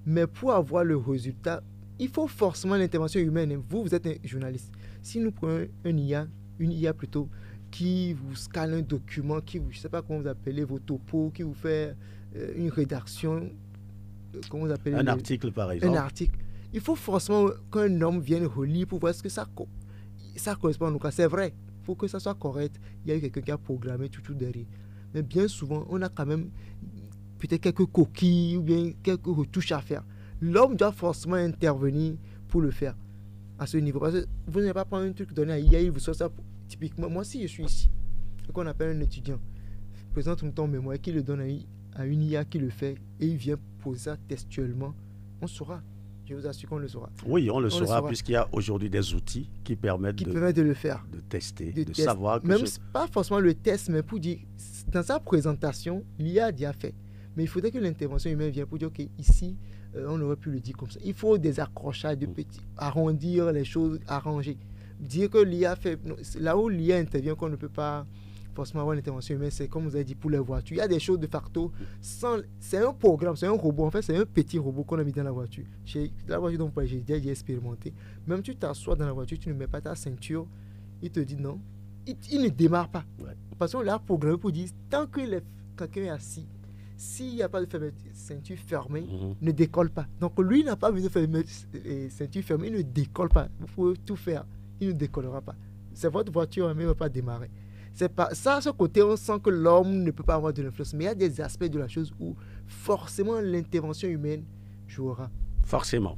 Mais pour avoir le résultat, il faut forcément l'intervention humaine. Vous êtes un journaliste. Si nous prenons une IA plutôt, qui vous scanne un document, qui vous, je ne sais pas comment vous appelez vos topos, qui vous fait une rédaction, comment vous appelez un article par exemple. Un article. Il faut forcément qu'un homme vienne relire pour voir ce que ça correspond. Donc, c'est vrai, pour que ça soit correct, il y a eu quelqu'un qui a programmé tout derrière. Mais bien souvent, on a quand même peut-être quelques coquilles ou bien quelques retouches à faire. L'homme doit forcément intervenir pour le faire à ce niveau. Parce que vous n'allez pas prendre un truc donné à IA, il vous sort ça. Typiquement, moi, si je suis ici, ce qu'on appelle un étudiant, présente ton mémoire, qui le donne à une IA qui le fait, et il vient poser ça textuellement, on saura. Je vous assure qu'on le saura. Oui, on le saura puisqu'il y a aujourd'hui des outils qui permettent de le faire. De tester, de savoir que... Même pas forcément le test, mais pour dire, dans sa présentation, l'IA a déjà fait. Mais il faudrait que l'intervention humaine vienne pour dire, ok, ici, on aurait pu le dire comme ça. Il faut des accrochages de petits, arrondir les choses, arranger. Dire que l'IA fait... Là où l'IA intervient, qu'on ne peut pas forcément avoir une intervention humaine, c'est comme vous avez dit pour les voitures. Il y a des choses de facto, c'est un programme, c'est un robot. En fait, c'est un petit robot qu'on a mis dans la voiture. La voiture dont j'ai déjà expérimenté. Même tu t'assois dans la voiture, tu ne mets pas ta ceinture, il te dit non. Il ne démarre pas. Ouais. Parce qu'on l'a programmé pour dire, tant que quelqu'un est assis, s'il n'y a pas de ceinture fermée, ne décolle pas. Donc lui, il n'a pas besoin de faire ceinture fermée, il ne décolle pas. Vous pouvez tout faire, il ne décollera pas. C'est votre voiture, mais il ne va pas démarrer. C'est pas ça, à ce côté, on sent que l'homme ne peut pas avoir de l'influence. Mais il y a des aspects de la chose où forcément l'intervention humaine jouera. Forcément.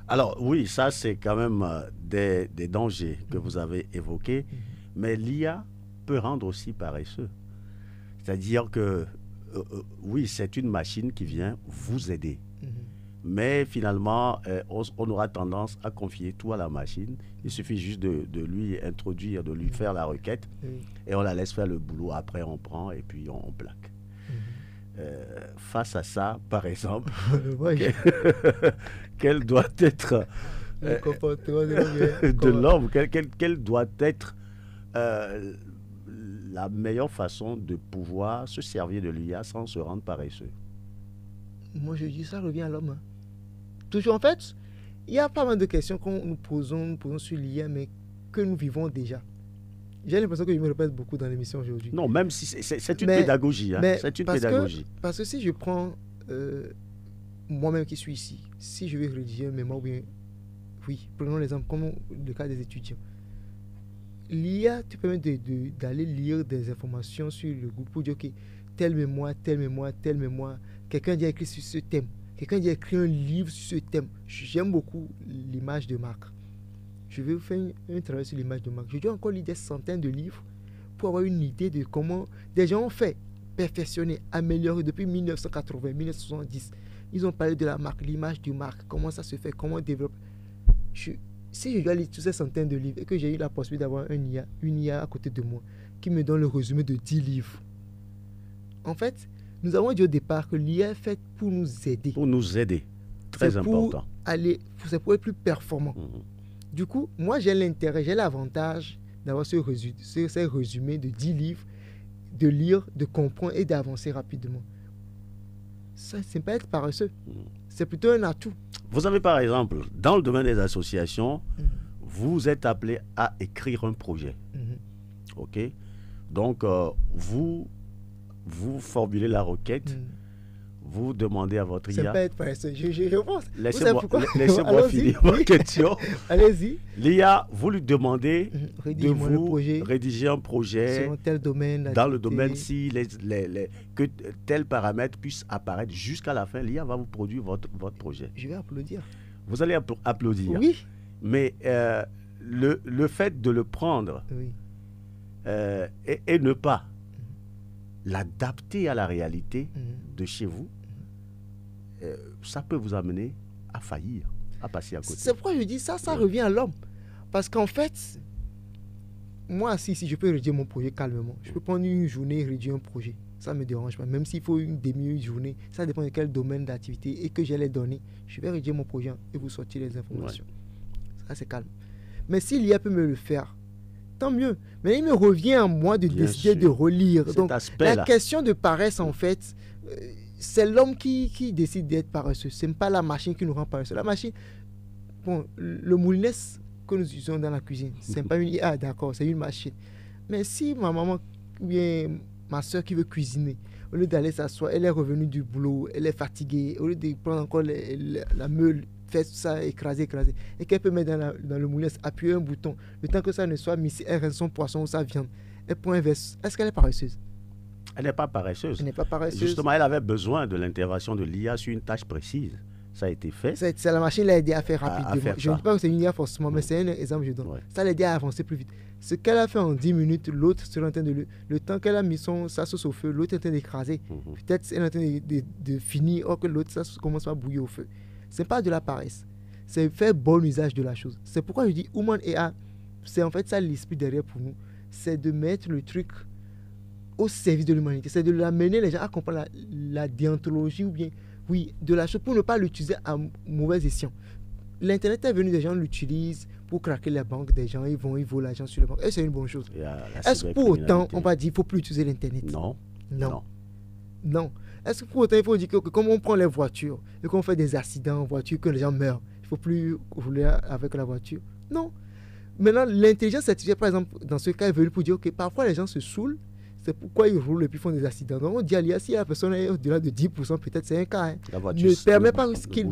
Alors oui, ça c'est quand même des dangers que vous avez évoqués. Mais l'IA peut rendre aussi paresseux. C'est-à-dire que oui, c'est une machine qui vient vous aider. Mais finalement, on aura tendance à confier tout à la machine. Il suffit juste de lui introduire, de lui faire la requête et on la laisse faire le boulot. Après, on prend et puis on plaque. Face à ça, par exemple, quel doit être le comportement de l'homme, quel doit être la meilleure façon de pouvoir se servir de l'IA sans se rendre paresseux? Moi, je dis ça revient à l'homme. Toujours, en fait, il y a pas mal de questions qu'on nous posons sur l'IA, mais que nous vivons déjà. J'ai l'impression que je me répète beaucoup dans l'émission aujourd'hui. Non, même si c'est une pédagogie. Hein. C'est une pédagogie. Parce que si je prends moi-même qui suis ici, si je vais rédiger un mémoire, oui, prenons l'exemple comme le cas des étudiants. L'IA te permet d'aller lire des informations sur le groupe pour dire que tel mémoire, quelqu'un a déjà écrit sur ce thème, quelqu'un a déjà écrit un livre sur ce thème. J'aime beaucoup l'image de marque. Je vais vous faire un travail sur l'image de marque. Je dois encore lire des centaines de livres pour avoir une idée de comment des gens ont fait, perfectionner, améliorer depuis 1980, 1970. Ils ont parlé de la marque, l'image de marque, comment ça se fait, comment on développe. Si je dois lire toutes ces centaines de livres et que j'ai eu la possibilité d'avoir une IA à côté de moi qui me donne le résumé de 10 livres. En fait, nous avons dit au départ que l'IA est faite pour nous aider. Pour nous aider. Très important. C'est pour être plus performant. Du coup, moi j'ai l'intérêt, j'ai l'avantage d'avoir ces résumés de 10 livres, de lire, de comprendre et d'avancer rapidement. Ça, c'est pas être paresseux. C'est plutôt un atout. Vous avez par exemple, dans le domaine des associations, vous êtes appelé à écrire un projet. OK? Donc, vous formulez la requête, vous demandez à votre IA. C'est pas être paresseux, je pense. Laissez-moi finir ma question. Allez-y. L'IA, vous lui demandez de vous rédiger un projet selon tel domaine, dans le domaine, si que tel paramètre puisse apparaître jusqu'à la fin, l'IA va vous produire votre projet. Je vais applaudir. Vous allez applaudir. Oui. Mais le fait de le prendre et ne pas l'adapter à la réalité de chez vous, ça peut vous amener à faillir, à passer à côté. C'est pourquoi je dis ça revient à l'homme. Parce qu'en fait, moi, si je peux rédiger mon projet calmement, je peux prendre une journée et rédiger un projet. Ça ne me dérange pas. Même s'il faut une demi-journée, ça dépend de quel domaine d'activité et que j'ai les données. Je vais rédiger mon projet et vous sortir les informations. Ça, c'est calme. Mais si l'IA peut me le faire, tant mieux. Mais il me revient à moi de décider de relire. Donc, la question de paresse, en fait, c'est l'homme qui décide d'être paresseux. Ce n'est pas la machine qui nous rend paresseux. La machine, le moulinès que nous utilisons dans la cuisine, ce n'est pas une IA, d'accord, c'est une machine. Mais si ma maman ou bien ma soeur qui veut cuisiner, au lieu d'aller s'asseoir, elle est revenue du boulot, elle est fatiguée, au lieu de prendre encore la meule, faire tout ça, écraser, et qu'elle peut mettre dans le moulin, appuyer un bouton, le temps que ça ne soit mis, elle rince son poisson ou sa viande, elle prend un verre. Est-ce qu'elle est paresseuse? Elle n'est pas paresseuse. Elle n'est pas paresseuse. Justement, elle avait besoin de l'intervention de l'IA sur une tâche précise. Ça a été fait. C'est la machine l'a aidé à faire rapidement. Je ne dis pas que c'est une IA forcément, mais c'est un exemple que je donne. Ça l'a aidé à avancer plus vite. Ce qu'elle a fait en 10 minutes, l'autre est en train de le temps qu'elle a mis sa sauce au feu, l'autre est en train d'écraser. Peut-être elle est en train de finir, or que l'autre ça commence à bouillir au feu. Ce n'est pas de la paresse. C'est faire bon usage de la chose. C'est pourquoi je dis Human AI, c'est en fait ça l'esprit derrière pour nous. C'est de mettre le truc au service de l'humanité. C'est de l'amener les gens à comprendre la déontologie ou bien Oui, de la chose pour ne pas l'utiliser à mauvais escient. L'Internet est venu, des gens l'utilisent pour craquer les banques des gens, ils volent l'argent sur les banques. Et c'est une bonne chose. Est-ce que pour autant, on va dire qu'il ne faut plus utiliser l'Internet? Non. Est-ce que pour autant, il faut dire que comme on prend les voitures et qu'on fait des accidents en voiture, que les gens meurent, il ne faut plus rouler avec la voiture? Non. Maintenant, l'intelligence artificielle, par exemple, dans ce cas, est venue pour dire que parfois les gens se saoulent, c'est pourquoi ils roulent et puis font des accidents. Donc on dit à l'IA, si la personne est au-delà de 10%, peut-être c'est un cas. Ne permet pas qu'il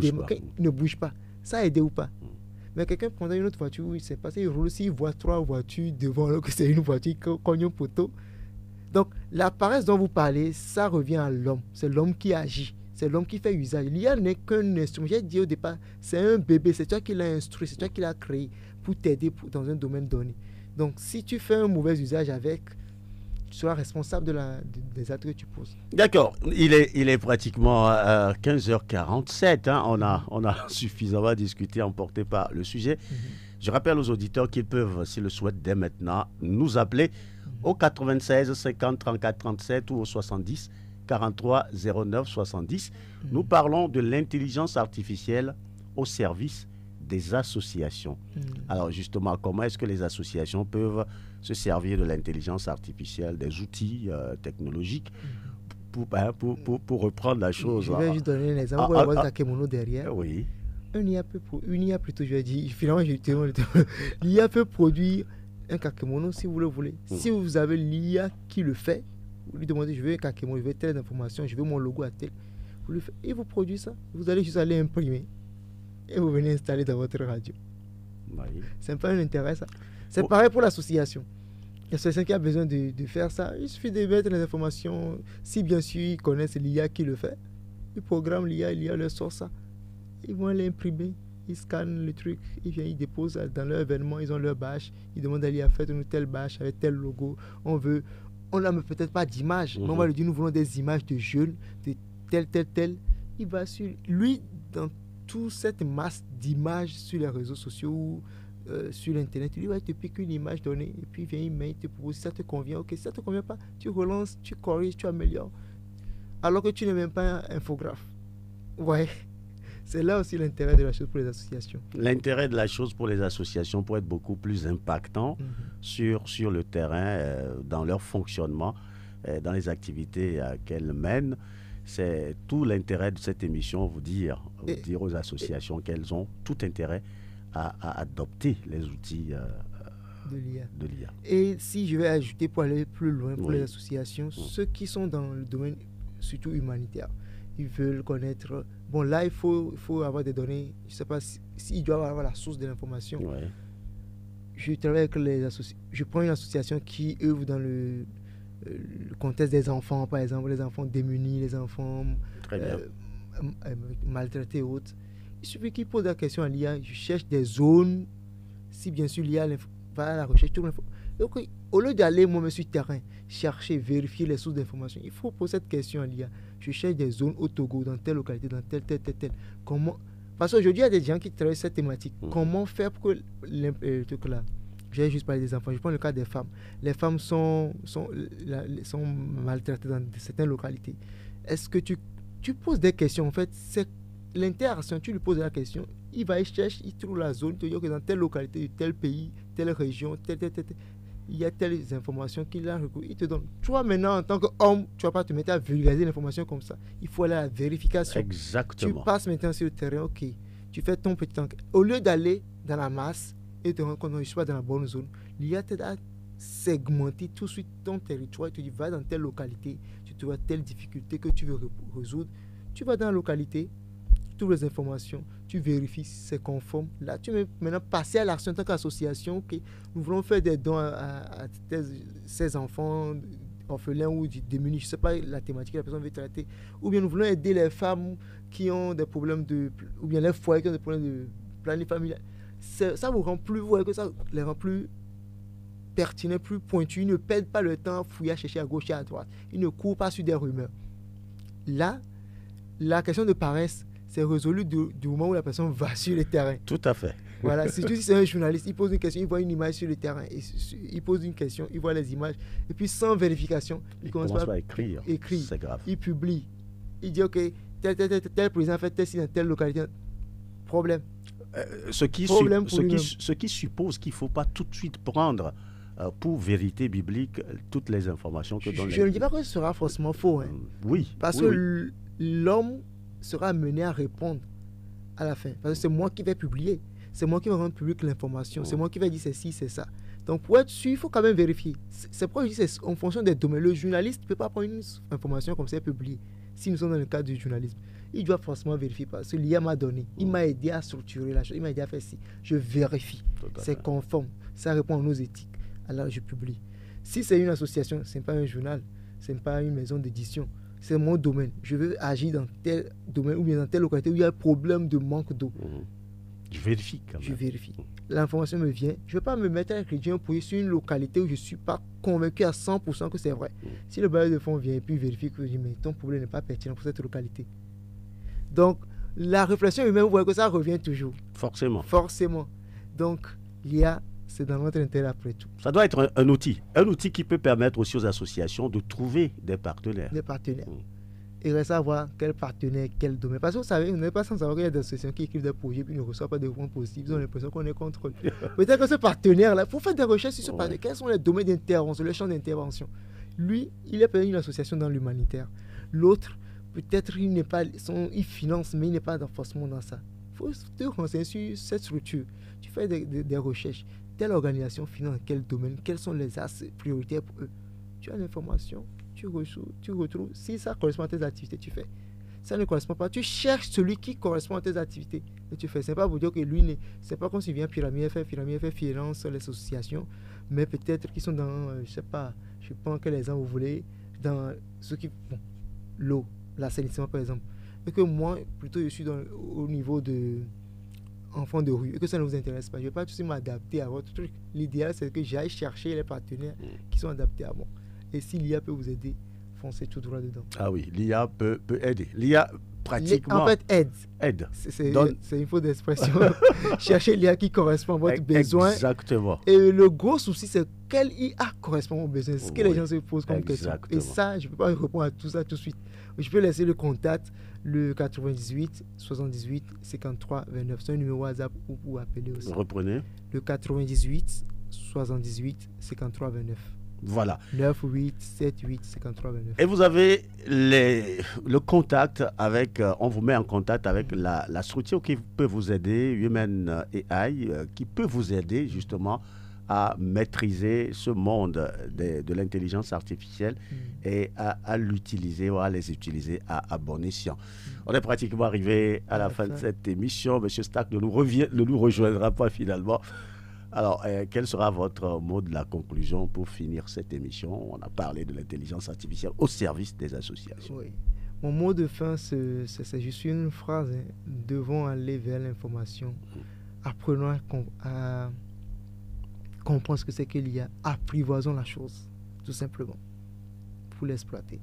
ne bouge pas. Ça a aidé ou pas? Mais quelqu'un prendra une autre voiture, il s'est passé, il roule aussi, il voit 3 voitures devant, alors que c'est une voiture qui cogne un poteau. Donc la paresse dont vous parlez, ça revient à l'homme. C'est l'homme qui agit. C'est l'homme qui fait usage. L'IA n'est qu'un instrument. J'ai dit au départ, c'est un bébé. C'est toi qui l'as instruit, c'est toi qui l'as créé pour t'aider dans un domaine donné. Donc si tu fais un mauvais usage avec, tu seras responsable des actes que tu poses. D'accord. Il est pratiquement 15h47. Hein. On a suffisamment discuté, emporté par le sujet. Je rappelle aux auditeurs qu'ils peuvent, s'ils le souhaitent dès maintenant, nous appeler au 96 50 34 37 ou au 70 43 09 70. Nous parlons de l'intelligence artificielle au service des associations. Alors justement, comment est-ce que les associations peuvent se servir de l'intelligence artificielle, des outils technologiques pour reprendre la chose? Je vais juste donner un exemple. On voit Kakemono derrière. Oui. Une IA plutôt, je vais dire. Finalement, l'IA peut produire un Kakemono si vous le voulez. Si vous avez l'IA qui le fait, vous lui demandez, je veux un Kakemono, je veux telle information, je veux mon logo à tel. Vous lui faites, et vous produit ça. Vous allez juste aller imprimer. Et vous venez installer dans votre radio. Oui. C'est pas un intérêt, ça. C'est pareil pour l'association. L'association qui a besoin de faire ça, il suffit de mettre les informations. Si bien sûr ils connaissent l'IA qui le fait, ils programment l'IA leur sort ça. Ils vont l'imprimer, ils scannent le truc, ils viennent, ils déposent dans leur événement, ils ont leur bâche, ils demandent à l'IA, faites-nous telle bâche avec tel logo. On n'a peut-être pas d'image, mais on va lui dire, nous voulons des images de jeunes, de tel. Il va sur lui, dans toute cette masse d'images sur les réseaux sociaux ou sur l'internet, il va te piquer une image donnée et puis il vient, il met, il te propose, si ça te convient, ok, si ça te convient pas, tu relances, tu corriges, tu améliores, alors que tu n'es même pas un infographe. Ouais, c'est là aussi l'intérêt de la chose pour les associations. L'intérêt de la chose pour les associations pour être beaucoup plus impactant sur le terrain, dans leur fonctionnement, dans les activités qu'elles mènent. C'est tout l'intérêt de cette émission, vous dire aux associations qu'elles ont tout intérêt à adopter les outils de l'IA. Et si je vais ajouter pour aller plus loin pour les associations, ceux qui sont dans le domaine surtout humanitaire, ils veulent connaître... Bon, là, il faut avoir des données. Je ne sais pas s'ils doivent avoir la source de l'information. Ouais. Je travaille avec les associations. Je prends une association qui œuvre dans le contexte des enfants, par exemple, les enfants démunis, les enfants maltraités et autres. Il suffit qu'ils posent la question à l'IA, je cherche des zones, si bien sûr l'IA va à la recherche, tout l'info. Donc, au lieu d'aller moi-même sur le terrain, chercher, vérifier les sources d'information, il faut poser cette question à l'IA. Je cherche des zones au Togo, dans telle localité, dans telle. Comment... Parce qu'aujourd'hui, il y a des gens qui travaillent cette thématique. Comment faire pour que le truc là... Je vais juste parler des enfants. Je prends le cas des femmes. Les femmes sont maltraitées dans certaines localités. Est-ce que tu poses des questions? En fait, c'est l'interaction. Tu lui poses la question. Il va, il cherche, il trouve la zone. Il te dit que dans telle localité, de tel pays, telle région, il y a telles informations qu'il a recouvert. Il te donne. Toi, maintenant, en tant qu'homme, tu ne vas pas te mettre à vulgariser l'information comme ça. Il faut aller à la vérification. Exactement. Tu passes maintenant sur le terrain. OK. Tu fais ton petit enquête. Au lieu d'aller dans la masse, et te rendre compte que je suis dans la bonne zone, l'IA t'aide à segmenter tout de suite ton territoire. Tu te dis, va dans telle localité, tu trouves telle difficulté que tu veux résoudre. Tu vas dans la localité, tu trouves les informations, tu vérifies si c'est conforme. Là, tu veux maintenant passer à l'action en tant qu'association. Okay, nous voulons faire des dons à ces enfants orphelins ou démunis. Je ne sais pas la thématique que la personne veut traiter. Ou bien nous voulons aider les femmes qui ont des problèmes ou bien les foyers qui ont des problèmes de planning familial. Ça vous rend plus, vous voyez que ça les rend plus pertinents, plus pointus. Ils ne perdent pas le temps à fouiller, à chercher à gauche et à droite. Ils ne courent pas sur des rumeurs. Là, la question de paresse, c'est résolu du moment où la personne va sur le terrain. Tout à fait. Voilà, surtout si c'est un journaliste, il pose une question, il voit une image sur le terrain. Il pose une question, il voit les images. Et puis sans vérification, il commence à écrire. C'est grave. Il publie. Il dit, OK, tel président a fait tel signe dans telle localité. Problème. Ce qui suppose qu'il ne faut pas tout de suite prendre pour vérité biblique toutes les informations que donne. Je ne dis pas que ce sera forcément faux. Hein. Oui. Parce que l'homme sera amené à répondre à la fin. Parce que c'est moi qui vais publier. C'est moi qui vais rendre publique l'information. C'est moi qui vais dire c'est ci, c'est ça. Donc pour être sûr, il faut quand même vérifier. C'est pourquoi je dis c'est en fonction des domaines. Le journaliste ne peut pas prendre une information comme ça et publier. Si nous sommes dans le cadre du journalisme, il doit forcément vérifier parce que l'IA m'a donné. Il m'a aidé à structurer la chose. Il m'a aidé à faire ci. Je vérifie. C'est conforme. Ça répond à nos éthiques. Alors je publie. Si c'est une association, ce n'est pas un journal. Ce n'est pas une maison d'édition. C'est mon domaine. Je veux agir dans tel domaine ou bien dans telle localité où il y a un problème de manque d'eau. Je vérifie quand même. Je vérifie. L'information me vient. Je ne vais pas me mettre à rédiger un projet sur une localité où je ne suis pas convaincu à 100% que c'est vrai. Si le bailleur de fonds vient et puis vérifie que je dis, mais ton problème n'est pas pertinent pour cette localité. Donc, la réflexion humaine, vous voyez que ça revient toujours. Forcément. Forcément. Donc, l'IA, c'est dans notre intérêt après tout. Ça doit être un outil. Un outil qui peut permettre aussi aux associations de trouver des partenaires. Des partenaires. Et de savoir quel partenaire, quel domaine. Parce que vous savez, vous n'êtes pas sans savoir qu'il y a des associations qui écrivent des projets puis ne reçoivent pas de fonds possibles. Ils ont l'impression qu'on est contre eux. Peut-être que ce partenaire-là, il faut faire des recherches sur ce partenaire. Quels sont les domaines d'intervention, le champ d'intervention. Lui, il est peut-être une association dans l'humanitaire. L'autre, peut-être il finance, mais il n'est pas forcément dans ça. Il faut te renseigner sur cette structure. Tu fais des recherches. Telle organisation finance quel domaine, quels sont les axes prioritaires pour eux. Tu as l'information. Tu retrouves, si ça correspond à tes activités, tu fais. Si ça ne correspond pas, tu cherches celui qui correspond à tes activités et tu fais. Ce n'est pas pour dire que lui, c'est pas comme s'il vient Pyramide FF finance les associations, mais peut-être qu'ils sont dans, je sais pas, je pense quel exemple vous voulez, dans ce qui, l'eau, l'assainissement par exemple. Et que moi, plutôt, je suis au niveau de enfants de rue et que ça ne vous intéresse pas. Je ne vais pas tout de suite m'adapter à votre truc. L'idéal, c'est que j'aille chercher les partenaires qui sont adaptés à moi. Et si l'IA peut vous aider, foncez tout droit dedans. Ah oui, l'IA peut aider. L'IA, pratiquement... En fait, aide. C'est une faute d'expression. Cherchez l'IA qui correspond à votre besoin. Exactement. Et le gros souci, c'est quelle IA correspond à vos besoins. C'est ce que les gens se posent comme question. Et ça, je ne peux pas répondre à tout ça tout de suite. Je peux laisser le contact, le 98 78 53 29. C'est un numéro WhatsApp où vous appelez aussi. Reprenez. Le 98 78 53 29. Voilà. 9, 8, 7, 8, 53, 29. Et vous avez le contact avec, on vous met en contact avec la structure qui peut vous aider, Human AI, qui peut vous aider justement à maîtriser ce monde de l'intelligence artificielle et à l'utiliser ou à les utiliser à bon escient. On est pratiquement arrivé à la fin de cette émission. Monsieur Stack ne nous rejoindra pas finalement. Alors, quel sera votre mot de la conclusion pour finir cette émission? On a parlé de l'intelligence artificielle au service des associations. Oui. Mon mot de fin, c'est juste une phrase. Devons aller vers l'information. Apprenons à comprendre ce que c'est qu'il y a. Apprivoisons la chose, tout simplement, pour l'exploiter.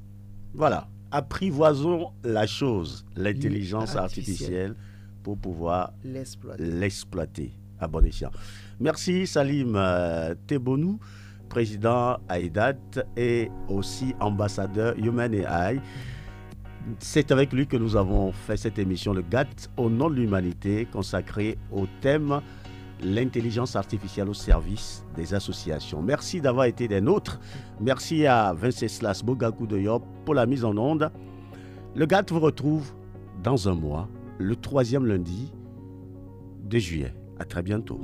Voilà. Apprivoisons la chose, l'intelligence artificielle, pour pouvoir l'exploiter à bon escient. Merci Salim Tebonou, président AIDAT et aussi ambassadeur Human AI. C'est avec lui que nous avons fait cette émission, le GAT au nom de l'humanité, consacrée au thème l'intelligence artificielle au service des associations. Merci d'avoir été des nôtres. Merci à Venceslas Bogakou de Yop pour la mise en onde. Le GAT vous retrouve dans un mois, le 3e lundi de juillet. À très bientôt.